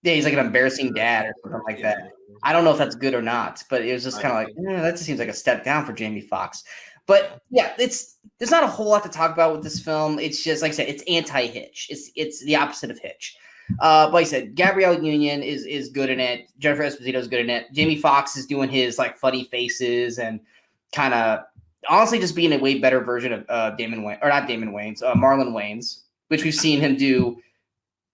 Yeah, he's like an embarrassing dad or something like that. I don't know if that's good or not, but it was just kind of like, that just seems like a step down for Jamie Foxx. But yeah, there's not a whole lot to talk about with this film. It's just, like I said, it's anti-Hitch. It's the opposite of Hitch. Like I said, Gabrielle Union is good in it. Jennifer Esposito is good in it. Jamie Foxx is doing his like funny faces and kind of honestly just being a way better version of Marlon Wayans, which we've seen him do.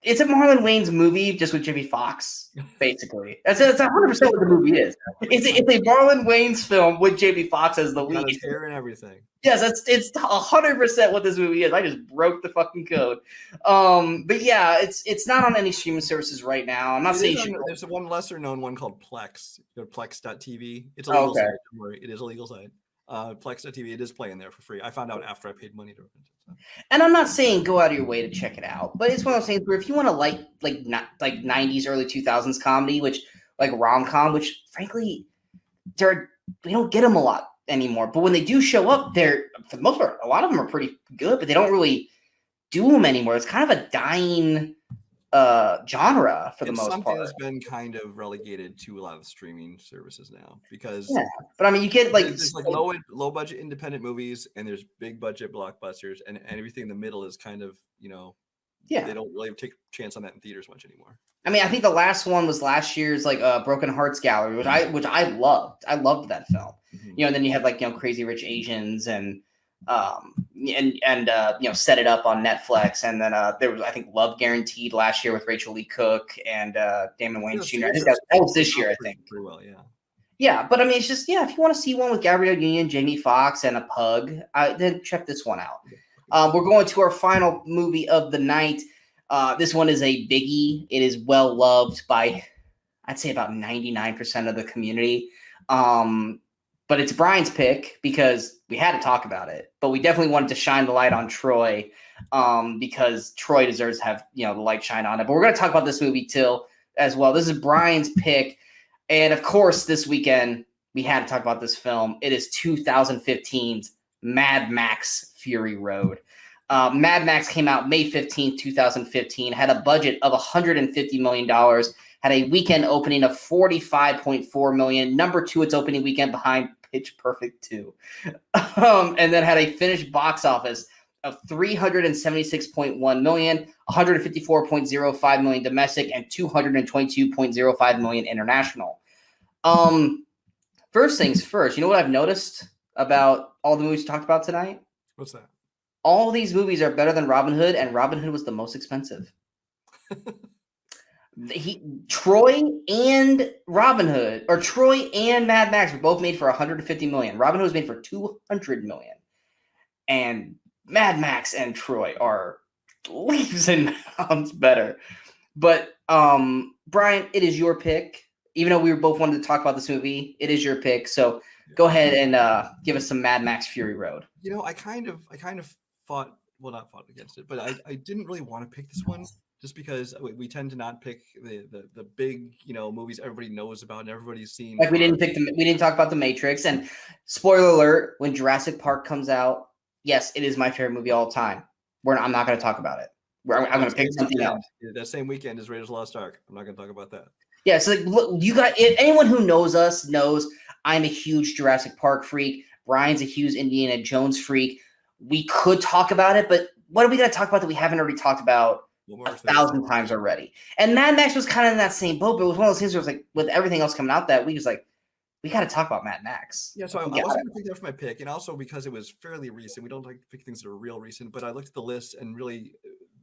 It's a Marlon Wayans movie just with Jamie Foxx, basically. That's 100% what the movie is. It's a Marlon Wayans film with Jamie Foxx as the lead. His hair and everything. Yes, it's 100% what this movie is. I just broke the fucking code. But yeah, it's not on any streaming services right now. I'm not saying there's one lesser known one called Plex. Plex.tv. It's a legal site. Don't worry, it is a legal site. Plex.tv, it is playing there for free. I found out after I paid money to rent it. So. And I'm not saying go out of your way to check it out, but it's one of those things where if you want to like 90s, early 2000s comedy, which like rom-com, which frankly we don't get them a lot anymore. But when they do show up, they're for the most part, a lot of them are pretty good, but they don't really do them anymore. It's kind of a dying genre for the most part. Something that's been kind of relegated to a lot of streaming services now because but I mean you get like there's like low budget independent movies and there's big budget blockbusters and everything in the middle is kind of they don't really take a chance on that in theaters much anymore. I mean, I think the last one was last year's like Broken Hearts Gallery, which I loved. I loved that film. Mm-hmm. And then you have like Crazy Rich Asians and Set It Up on Netflix, and then there was I think Love Guaranteed last year with Rachel Lee Cook and Damon Wayans Jr. I think that was this year. I think. Pretty well, yeah. Yeah, but I mean, it's just if you want to see one with Gabrielle Union, Jamie Foxx, and a pug, then check this one out. We're going to our final movie of the night. This one is a biggie. It is well loved by, I'd say, about 99% of the community. But it's Brian's pick because we had to talk about it. But we definitely wanted to shine the light on Troy because Troy deserves to have the light shine on it. But we're going to talk about this movie as well. This is Brian's pick. And of course, this weekend, we had to talk about this film. It is 2015's Mad Max Fury Road. Mad Max came out May 15th, 2015, had a budget of $150 million, had a weekend opening of $45.4 million, number 2 its opening weekend behind Pitch Perfect 2, and then had a finished box office of $376.1 million, $154.05 million domestic, and $222.05 million international. First things first, you know what I've noticed about all the movies we talked about tonight? What's that? All these movies are better than Robin Hood, and Robin Hood was the most expensive. Troy and Robin Hood, or Troy and Mad Max were both made for $150 million. Robin Hood was made for $200 million. And Mad Max and Troy are leaps and bounds better. But Brian, it is your pick. Even though we were both wanted to talk about this movie, it is your pick. So go ahead and give us some Mad Max Fury Road. I kind of not fought against it, but I didn't really want to pick this one just because we tend to not pick the big movies everybody knows about and everybody's seen. Like we didn't talk about The Matrix, and spoiler alert, when Jurassic Park comes out, yes, it is my favorite movie of all time. I'm not going to talk about it. I'm going to pick something else. That same weekend is Raiders of the Lost Ark. I'm not going to talk about that. Yeah, so look, if anyone who knows us knows I'm a huge Jurassic Park freak. Brian's a huge Indiana Jones freak. We could talk about it, but what are we going to talk about that we haven't already talked about 1,000 times already? And Mad Max was kind of in that same boat, but it was one of those things where it was like, with everything else coming out that week, it was like, we got to talk about Mad Max. Yeah, so I wasn't going to pick that for my pick, and also because it was fairly recent. We don't like to pick things that are real recent, but I looked at the list, and really,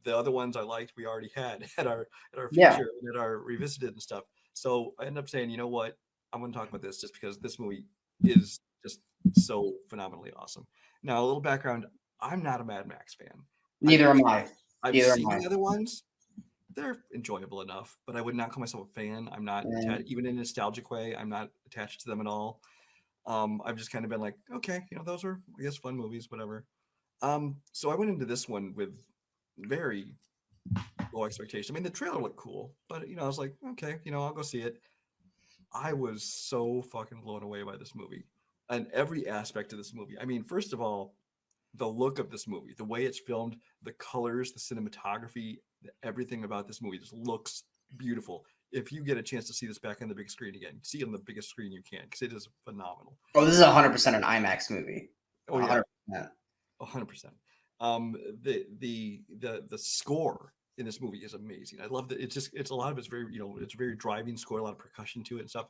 the other ones I liked, we already had at our feature and at our revisited and stuff. So I ended up saying, you know what, I'm going to talk about this just because this movie is just so phenomenally awesome. Now, a little background: I'm not a Mad Max fan. Neither am I. I've Neither am seen I. the other ones. They're enjoyable enough, but I would not call myself a fan. I'm not even in a nostalgic way. I'm not attached to them at all. I've just kind of been like, okay, those are, I guess, fun movies, whatever. So I went into this one with very low expectation. I mean, the trailer looked cool, but I was like, okay, I'll go see it. I was so fucking blown away by this movie and every aspect of this movie. I mean, first of all, the look of this movie, the way it's filmed, the colors, the cinematography, everything about this movie just looks beautiful. If you get a chance to see this back on the big screen again, see it on the biggest screen you can, because it is phenomenal. Oh, this is 100% an IMAX movie. Oh yeah, 100%. 100%. The score in this movie is amazing. I love that. It's a lot of it's very it's a very driving score, a lot of percussion to it and stuff.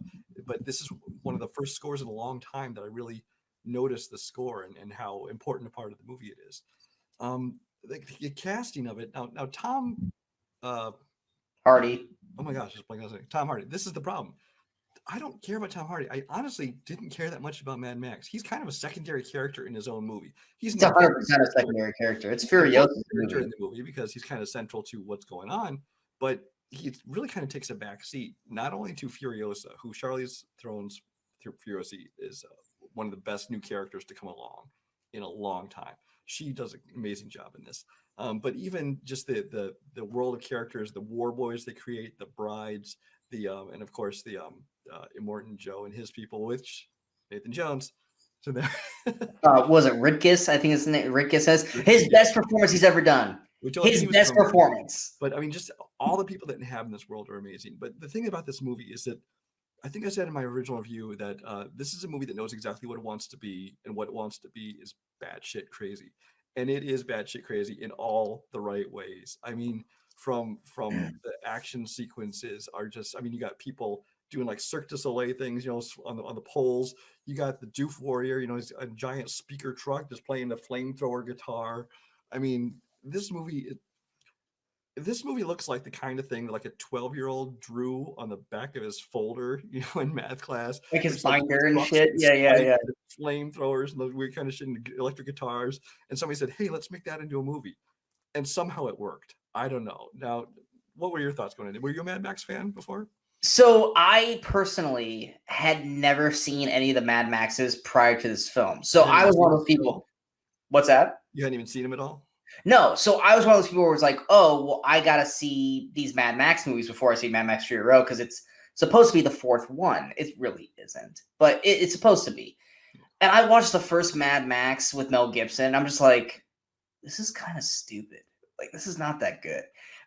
But this is one of the first scores in a long time that I really noticed the score and how important a part of the movie it is. The casting of it now Tom Hardy. oh my gosh, just blanking on Tom Hardy. This is the problem. I don't care about Tom Hardy. I honestly didn't care that much about Mad Max. He's kind of a secondary character in his own movie. He's 100% a secondary character. It's Furiosa character in the movie because he's kind of central to what's going on, but he really kind of takes a back seat, not only to Furiosa, who Charlize Theron's Furiosa is one of the best new characters to come along in a long time. She does an amazing job in this. But even just the world of characters, the war boys they create, the brides, and of course the Immortan Joe and his people, which Nathan Jones. So there. Was it Ritkus? I think his name Ritkus says his best performance he's ever done. His best performance. But I mean, just all the people that inhabit this world are amazing. But the thing about this movie is that I think I said in my original review that this is a movie that knows exactly what it wants to be, and what it wants to be is batshit crazy, and it is batshit crazy in all the right ways. I mean, from the action sequences are just, I mean, you got people doing like Cirque du Soleil things, on the poles. You got the Doof Warrior, he's a giant speaker truck just playing the flamethrower guitar. I mean, this movie looks like the kind of thing that like a 12-year-old drew on the back of his folder, in math class. Like his binder and shit. Yeah. Flamethrowers and the weird kind of shit, and electric guitars. And somebody said, hey, let's make that into a movie. And somehow it worked. I don't know. Now, what were your thoughts going into? Were you a Mad Max fan before? So I personally had never seen any of the Mad Maxes prior to this film. So I was one of those people. What's that? You hadn't even seen them at all? No. So I was one of those people who was like, oh, well, I got to see these Mad Max movies before I see Mad Max Fury Road because it's supposed to be the fourth one. It really isn't, but it's supposed to be. And I watched the first Mad Max with Mel Gibson. And I'm just like, this is kind of stupid. Like, this is not that good.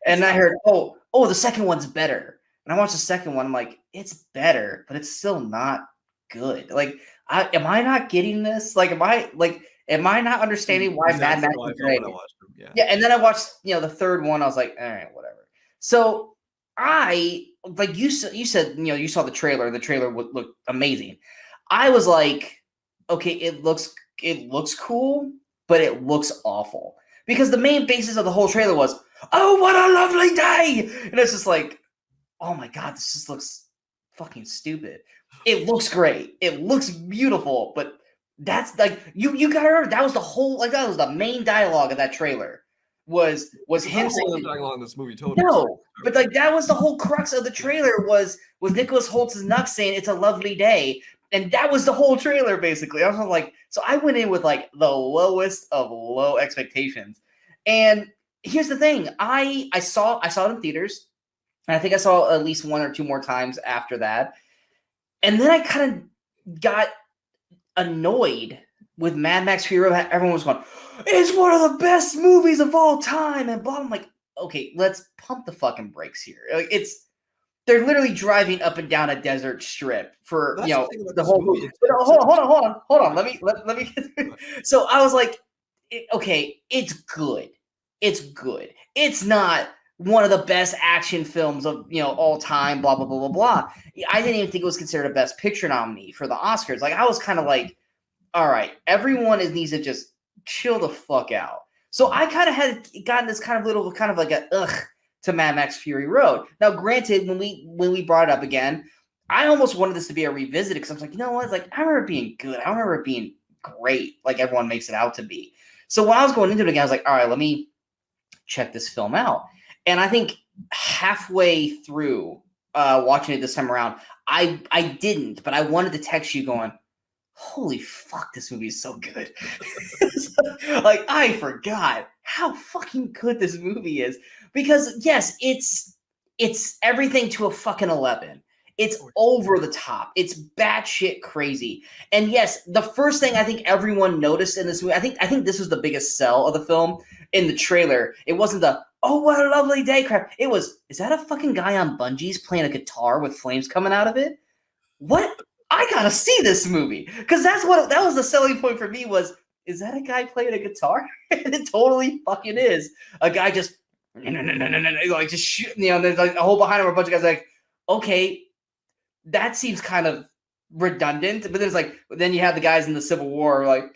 And I heard, oh, the second one's better. And I watched the second one. I'm like, it's better, but it's still not good. Like, am I not getting this? Like, am I not understanding why Mad Max is great? Yeah. And then I watched, the third one. I was like, all right, whatever. So I, like you said, you saw the trailer. The trailer looked amazing. I was like, okay, it looks cool, but it looks awful. Because the main basis of the whole trailer was, oh, what a lovely day. And it's just like, oh my God, this just looks fucking stupid. It looks great. It looks beautiful, but that's like, you gotta remember, that was the whole, like, that was the main dialogue of that trailer. Was him saying dialogue in this movie, totally. No, but like that was the whole crux of the trailer was Nicholas Holtz's Nux saying it's a lovely day. And that was the whole trailer, basically. I was like, so I went in with like the lowest of low expectations. And here's the thing. I saw it in theaters. And I think I saw at least one or two more times after that. And then I kind of got annoyed with Mad Max Fury Road. Everyone was going, it's one of the best movies of all time. And blah, I'm like, okay, let's pump the fucking brakes here. Like, they're literally driving up and down a desert strip for the whole movie. Hold on. Let me get through. So I was like, okay, it's good. It's good. It's not one of the best action films of all time. Blah blah blah blah blah. I didn't even think it was considered a Best Picture nominee for the Oscars. Like I was kind of like, all right, everyone needs to just chill the fuck out. So I kind of had gotten this kind of like a ugh to Mad Max Fury Road. Now, granted, when we brought it up again, I almost wanted this to be a revisit because I was like, you know what? Like, I remember it being good. I remember it being great, like everyone makes it out to be. So when I was going into it again, I was like, all right, let me check this film out. And I think halfway through watching it this time around, I didn't, but I wanted to text you going, holy fuck, this movie is so good. Like, I forgot how fucking good this movie is. Because, yes, it's everything to a fucking 11. It's over the top. It's batshit crazy. And yes, the first thing I think everyone noticed in this movie, I think this was the biggest sell of the film in the trailer. It wasn't the, oh, what a lovely day crap. It was, is that a fucking guy on bungees playing a guitar with flames coming out of it? What? I gotta see this movie. Because that was the selling point for me was, is that a guy playing a guitar? And it totally fucking is. A guy just, like just shooting, there's like a whole behind him, a bunch of guys like, okay, that seems kind of redundant, but then then you have the guys in the Civil War like,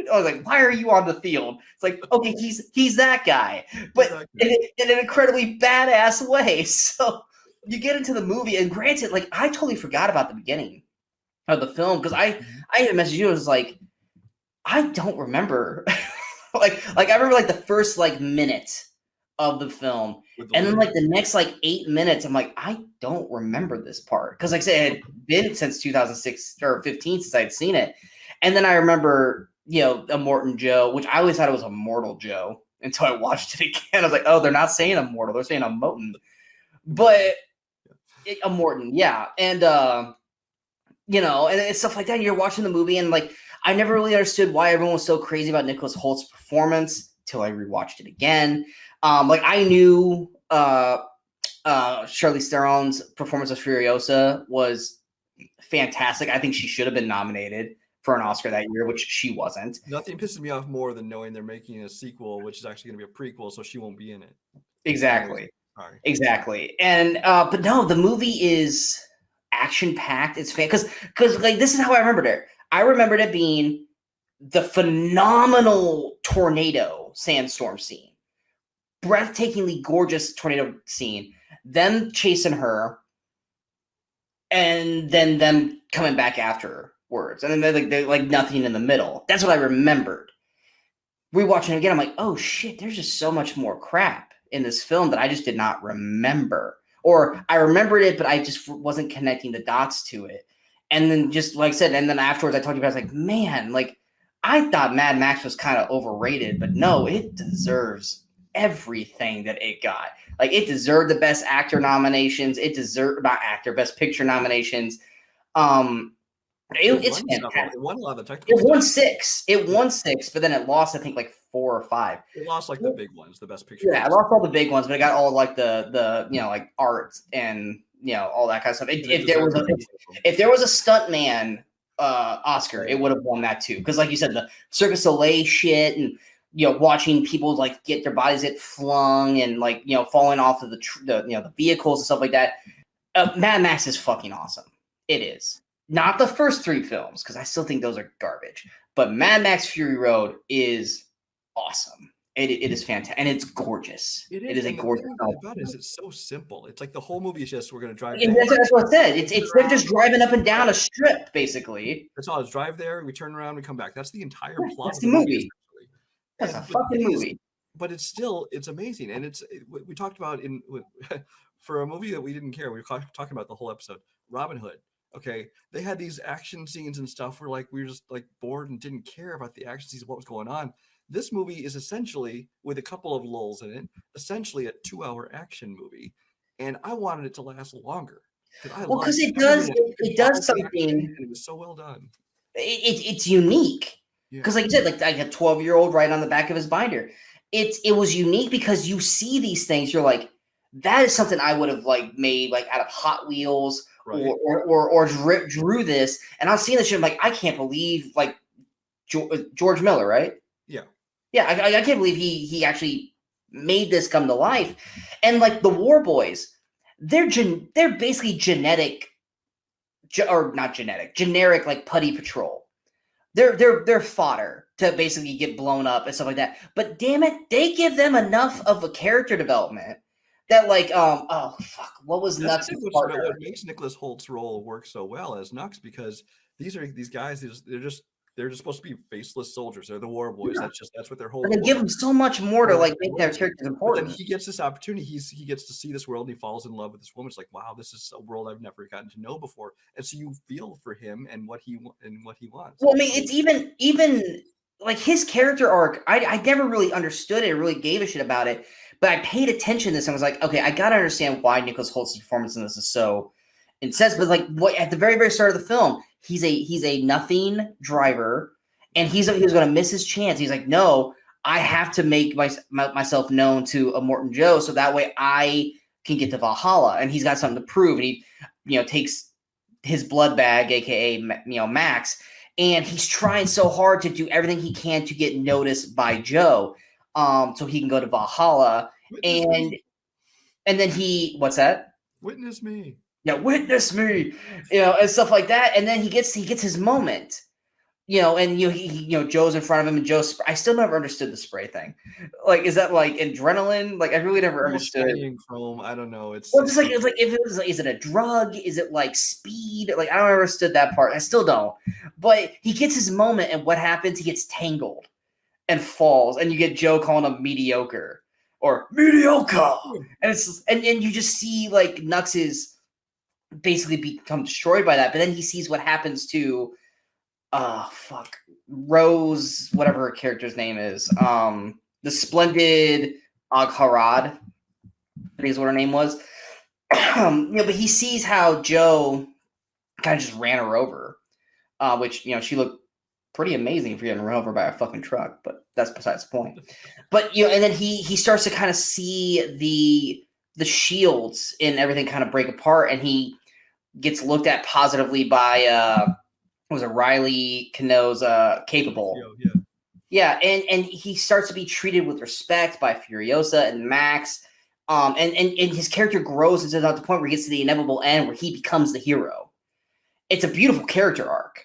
I was like, why are you on the field? It's like, okay, he's that guy, but exactly. in an incredibly badass way. So you get into the movie, and granted, like I totally forgot about the beginning of the film because I had messaged you. I was like, I don't remember. like I remember like the first like minute of the film, and then like the next like 8 minutes, I'm like, I don't remember this part because like I said, it had been since 2006 or 15 since I'd seen it, and then I remember Immortan Joe, which I always thought it was Immortal Joe until I watched it again. I was like, oh, they're not saying Immortal, they're saying Immortan, but Immortan, yeah, and and stuff like that. You're watching the movie, and like I never really understood why everyone was so crazy about Nicholas Holt's performance till I rewatched it again. Like I knew Charlize Theron's performance of Furiosa was fantastic. I think she should have been nominated for an Oscar that year, which she wasn't. Nothing pisses me off more than knowing they're making a sequel, which is actually going to be a prequel, so she won't be in it. Exactly. Sorry. Exactly. And but no, the movie is action packed. It's because like this is how I remembered it. I remembered it being the phenomenal tornado sandstorm scene. Breathtakingly gorgeous tornado scene, them chasing her, and then them coming back afterwards, and then they're like nothing in the middle. That's what I remembered. Rewatching it again, I'm like, oh shit, there's just so much more crap in this film that I just did not remember, or I remembered it, but I just wasn't connecting the dots to it. And then just like I said, and then afterwards I talked to you about, I was like, man, like I thought Mad Max was kind of overrated, but no, it deserves everything that it got. Like it deserved the best actor nominations. It deserved best picture nominations. It's fantastic. It won a lot of the technical. It won 6. It won 6, but then it lost, I think, like 4 or 5. It lost like the big ones, the best picture. Yeah, it lost all the big ones, but it got all like the like art and all that kind of stuff. If there was a stuntman Oscar, it would have won that too. Because like you said, the Cirque du Soleil shit and watching people like get their bodies get flung and like falling off of the vehicles and stuff like that. Mad Max is fucking awesome. It is not the first 3 films because I still think those are garbage, but Mad Max Fury Road is awesome. It is fantastic and it's gorgeous. It is a gorgeous film. About it is it's so simple. It's like the whole movie is just we're gonna drive. That's what I said. It's they're just driving up and down a strip basically. That's all. It's drive there, we turn around, we come back. That's the entire plot. That's the movie. That's a fucking movie. But it's amazing. And we talked about for a movie that we didn't care. We were talking about the whole episode, Robin Hood. Okay. They had these action scenes and stuff where like, we were just like bored and didn't care about the action scenes of what was going on. This movie is essentially, with a couple of lulls in it, essentially a 2-hour action movie. And I wanted it to last longer. Because it does something. And it was so well done. It's unique. Because like you said, like a 12-year-old right on the back of his binder. It was unique because you see these things, you're like, that is something I would have like made like out of Hot Wheels, right, or drew this. And I was seeing this shit, I'm like, I can't believe like George Miller, right? Yeah, I can't believe he actually made this come to life. And like the War Boys, they're basically generic like Putty Patrol. They're fodder to basically get blown up and stuff like that. But damn it, they give them enough of a character development that like oh fuck, what was That's the Nux' thing partner? what makes Nicholas Holt's role work so well as Nux, because these guys, they're just supposed to be faceless soldiers. They're the war boys. Yeah. That's what their But whole they give him so much more to like make their was. characters But then important. he gets this opportunity. He gets to see this world, and he falls in love with this woman. It's like, wow, this is a world I've never gotten to know before. And so you feel for him and what he wants. Well, I mean, it's even like his character arc. I never really understood it, really gave a shit about it, but I paid attention to this and was like, okay, I gotta understand why Nicholas Holt's performance in this is so intense. But like, what at the very start of the film, he's a nothing driver, and he was going to miss his chance. He's like, no, I have to make myself known to Immortan Joe, so that way I can get to Valhalla, and he's got something to prove. And he, takes his blood bag, aka Max, and he's trying so hard to do everything he can to get noticed by Joe, so he can go to Valhalla. Witness and me. and then he, what's that? Witness me. Yeah, witness me, and stuff like that. And then he gets his moment, and Joe's in front of him, and Joe's. I still never understood the spray thing. Like, is that like adrenaline? Like, I really never understood. Chrome. I don't know. It's just like it's like if it was like, is it a drug? Is it like speed? Like, I don't understood that part. I still don't. But he gets his moment, and what happens? He gets tangled and falls, and you get Joe calling him mediocre or mediocre, and it's and you just see like Nux's basically become destroyed by that. But then he sees what happens to Rose, whatever her character's name is, the Splendid Agharad, I think is what her name was. But he sees how Joe kind of just ran her over, which she looked pretty amazing for getting run over by a fucking truck, but that's besides the point. But and then he starts to kind of see the shields and everything kind of break apart, and he gets looked at positively by was it Riley Cano's Capable. Yeah, and he starts to be treated with respect by Furiosa and Max. And his character grows into the point where he gets to the inevitable end where he becomes the hero. It's a beautiful character arc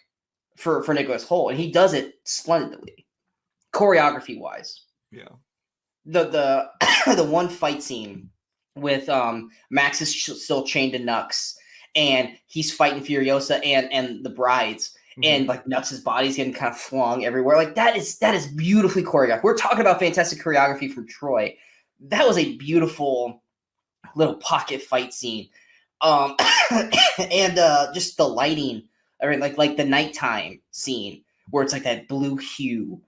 for Nicholas Hoult, and he does it splendidly, choreography wise. Yeah. The the one fight scene with Max is still chained to Nux, and he's fighting Furiosa and the brides, and like Nux's body's getting kind of flung everywhere. Like that is beautifully choreographed. We're talking about fantastic choreography from Troy. That was a beautiful little pocket fight scene, and just the lighting. I mean, like the nighttime scene where it's like that blue hue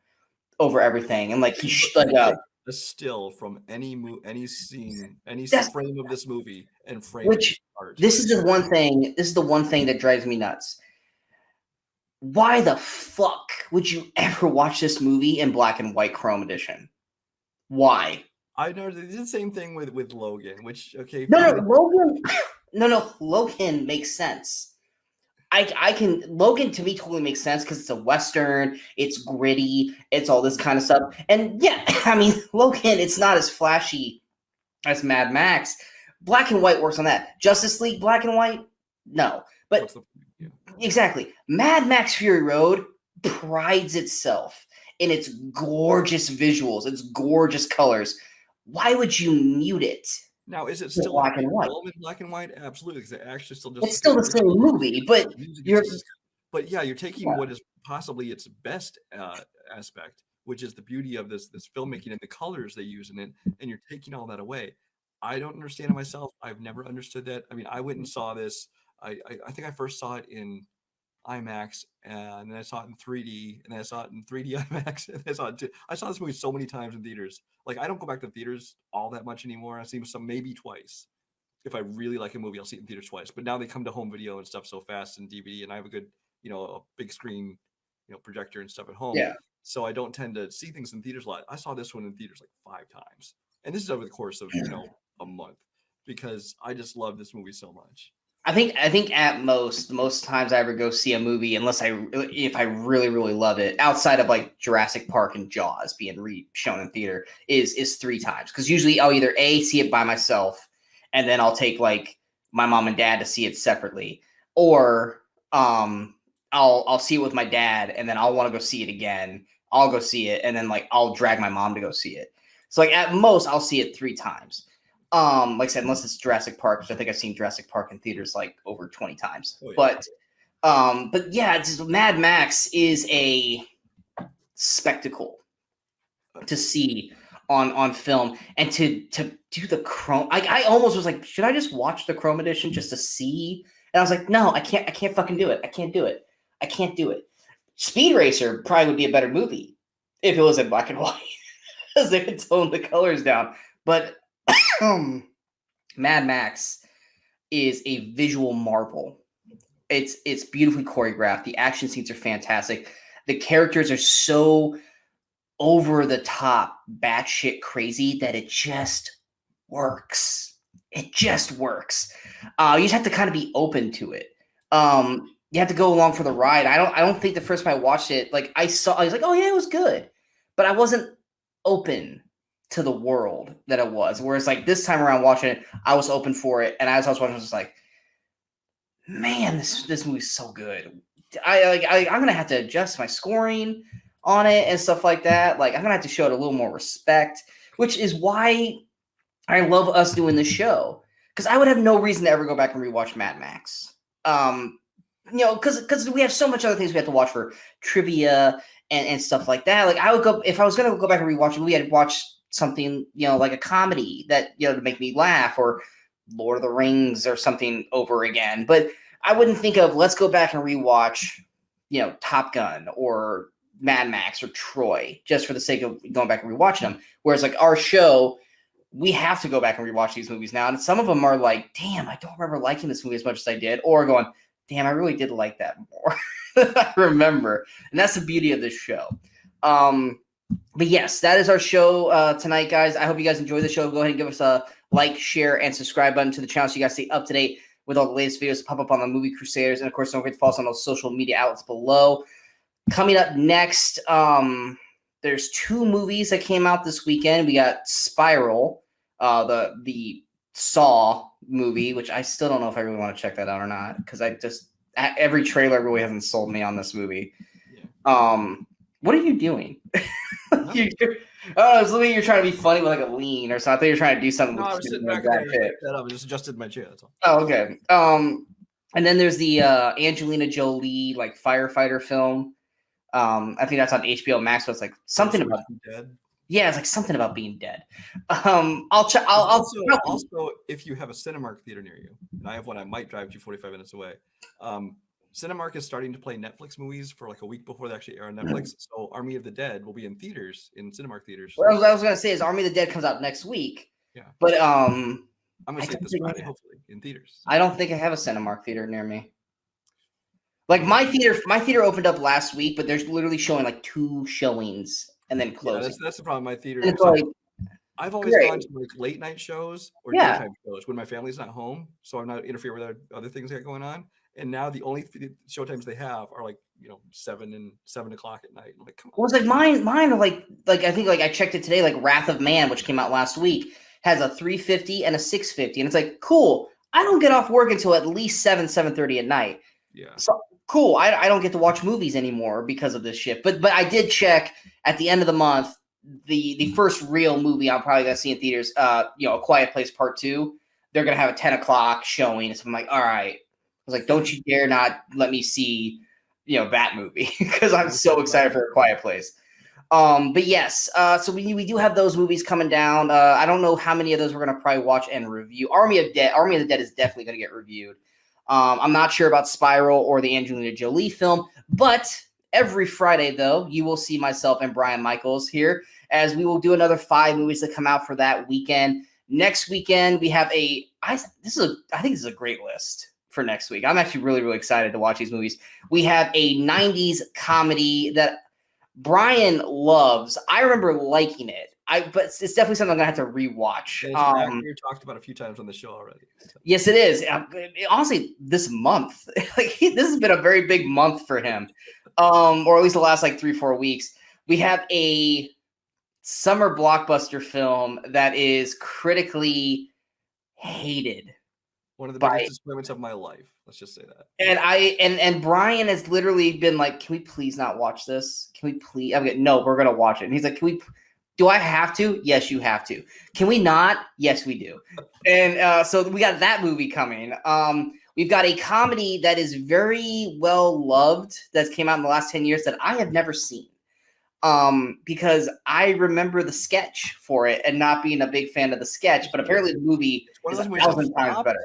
over everything, and like he's like a still from any scene, any frame of this movie, and frame which art. This is the one thing. This is the one thing that drives me nuts. Why the fuck would you ever watch this movie in black and white Chrome edition? Why? I know they did the same thing with Logan, which okay. Logan makes sense. Logan to me totally makes sense because it's a Western, it's gritty, it's all this kind of stuff. And yeah, I mean, Logan, it's not as flashy as Mad Max. Black and white works on that. Justice League, black and white? No. But exactly. Mad Max Fury Road prides itself in its gorgeous visuals, its gorgeous colors. Why would you mute it? Now, is it still black and white? Black and white, absolutely. Because it actually still just it's still the same movie, but you're taking what is possibly its best aspect, which is the beauty of this filmmaking and the colors they use in it, and you're taking all that away. I don't understand it myself. I've never understood that. I mean, I went and saw this. I think I first saw it in IMAX, and then I saw it in 3D, and then I saw it in 3D IMAX, and I saw this movie so many times in theaters. Like, I don't go back to theaters all that much anymore. I see some maybe twice. If I really like a movie, I'll see it in theaters twice. But now they come to home video and stuff so fast, and DVD, and I have a good, a big screen, projector and stuff at home. Yeah. So I don't tend to see things in theaters a lot. I saw this one in theaters like 5 times, and this is over the course of a month, because I just love this movie so much. I think at most times I ever go see a movie, if I really, really love it, outside of like Jurassic Park and Jaws being shown in theater, is 3 times. Because usually I'll either see it by myself, and then I'll take like my mom and dad to see it separately, or I'll see it with my dad, and then I'll want to go see it again. I'll go see it, and then like I'll drag my mom to go see it. So like at most I'll see it 3 times. Like I said, unless it's Jurassic Park, which I think I've seen Jurassic Park in theaters like over 20 times. Oh, yeah. But yeah, it's just, Mad Max is a spectacle to see on film, and to do the chrome. I almost was like, should I just watch the chrome edition just to see? And I was like, no, I can't fucking do it. I can't do it. Speed Racer probably would be a better movie if it was in black and white, because they could tone the colors down. But Mad Max is a visual marvel. It's beautifully choreographed. The action scenes are fantastic. The characters are so over the top, batshit crazy that it just works. It just works. You just have to kind of be open to it. You have to go along for the ride. I don't think the first time I watched it, like I was like, oh yeah, it was good, but I wasn't open to the world that it was. Whereas like this time around watching it, I was open for it, and as I was watching, I was just like, man, this movie's so good. I'm gonna have to adjust my scoring on it and stuff like that. Like I'm gonna have to show it a little more respect, which is why I love us doing this show, because I would have no reason to ever go back and rewatch Mad Max. Because we have so much other things we have to watch for trivia and stuff like that. Like I would go, if I was gonna go back and rewatch it, we had to watch something, like a comedy that, to make me laugh, or Lord of the Rings or something over again. But I wouldn't think of, let's go back and rewatch, Top Gun or Mad Max or Troy just for the sake of going back and rewatching them. Whereas like our show, we have to go back and rewatch these movies now. And some of them are like, damn, I don't remember liking this movie as much as I did. Or going, damn, I really did like that more than I remember. And that's the beauty of this show. But yes, that is our show tonight, guys. I hope you guys enjoy the show. Go ahead and give us a like, share, and subscribe button to the channel so you guys stay up to date with all the latest videos that pop up on the Movie Crusaders. And of course, don't forget to follow us on those social media outlets below. Coming up next, there's 2 movies that came out this weekend. We got Spiral, the Saw movie, which I still don't know if I really want to check that out or not, because every trailer really hasn't sold me on this movie. Yeah. What are you doing? I was looking, you're trying to be funny with like a lean or something. I thought you were trying to do something. No, I was sitting back there. I just adjusted my chair. That's all. Oh, okay. And then there's the Angelina Jolie like firefighter film. I think that's on HBO Max. So it's like something about dead. Yeah, it's like something about being dead. Also, if you have a Cinemark theater near you, and I have one, I might drive you 45 minutes away. Cinemark is starting to play Netflix movies for like a week before they actually air on Netflix. So Army of the Dead will be in theaters, in Cinemark theaters. What I was gonna say is Army of the Dead comes out next week. Yeah. But I'm gonna see it this Friday, hopefully, in theaters. I don't think I have a Cinemark theater near me. Like my theater opened up last week, but there's literally showing like 2 showings and then closing. Yeah, that's the problem. My theater. I've always gone to like late night shows or daytime shows when my family's not home, so I'm not interfering with other things that are going on. And now the only showtimes they have are like 7 o'clock at night. I'm like, come on. Well, it's like mine are like I think like I checked it today. Like Wrath of Man, which came out last week, has a 3:50 and a 6:50, and it's like cool. I don't get off work until at least 7:30 at night. Yeah. So cool. I don't get to watch movies anymore because of this shit. But I did check at the end of the month. The first real movie I'm probably gonna see in theaters, A Quiet Place Part 2. They're gonna have a 10 o'clock showing. So I'm like, all right. I was like, don't you dare not let me see, that movie, because I'm so excited for A Quiet Place. But yes, so we do have those movies coming down. I don't know how many of those we're gonna probably watch and review. Army of the Dead is definitely gonna get reviewed. I'm not sure about Spiral or the Angelina Jolie film, but every Friday, though, you will see myself and Brian Michaels here as we will do another 5 movies that come out for that weekend. Next weekend, we have I think this is a great list for next week. I'm actually really, really excited to watch these movies. We have a 90s comedy that Brian loves. I remember liking it. But it's definitely something I'm gonna have to rewatch. You talked about a few times on the show already. Yes, it is. Honestly, this month, this has been a very big month for him, or at least the last like 3-4 weeks. We have a summer blockbuster film that is critically hated. One of the biggest disappointments of my life. Let's just say that. And Brian has literally been like, "Can we please not watch this? Can we please?" I'm like, "No, we're gonna watch it." And he's like, "Can we Do I have to? Yes, you have to. Can we not? Yes, we do. And so we got that movie coming. We've got a comedy that is very well loved that came out in the last 10 years that I have never seen. Because I remember the sketch for it and not being a big fan of the sketch, but apparently the movie It's one is of a those movies that thousand times flopped, better.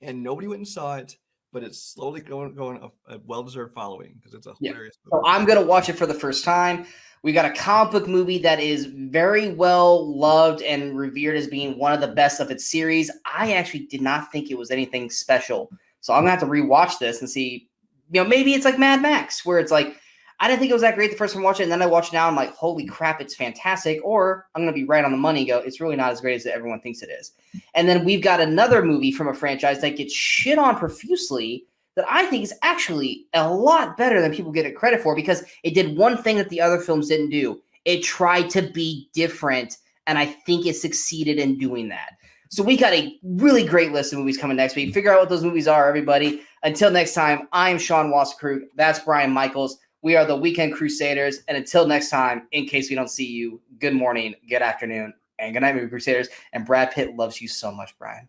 and nobody went and saw it, but it's slowly going a well-deserved following because it's a Yeah. hilarious So movie. I'm gonna watch it for the first time. We got a comic book movie that is very well loved and revered as being one of the best of its series. I actually did not think it was anything special, so I'm gonna have to rewatch this and see. Maybe it's like Mad Max, where it's like I didn't think it was that great the first time I watched it, and then I watch it now, I'm like, holy crap, it's fantastic. Or I'm gonna be right on the money. And go, it's really not as great as everyone thinks it is. And then we've got another movie from a franchise that gets shit on profusely that I think is actually a lot better than people get it credit for because it did one thing that the other films didn't do. It tried to be different, and I think it succeeded in doing that. So we got a really great list of movies coming next week. Figure out what those movies are, everybody. Until next time, I'm Sean Wasserkrug. That's Brian Michaels. We are the Weekend Crusaders. And until next time, in case we don't see you, good morning, good afternoon, and good night, Movie Crusaders. And Brad Pitt loves you so much, Brian.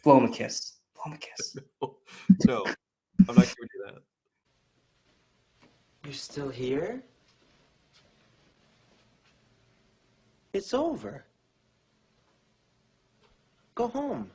Blow him a kiss. Blow him a kiss. No, I'm not giving you that. You're still here? It's over. Go home.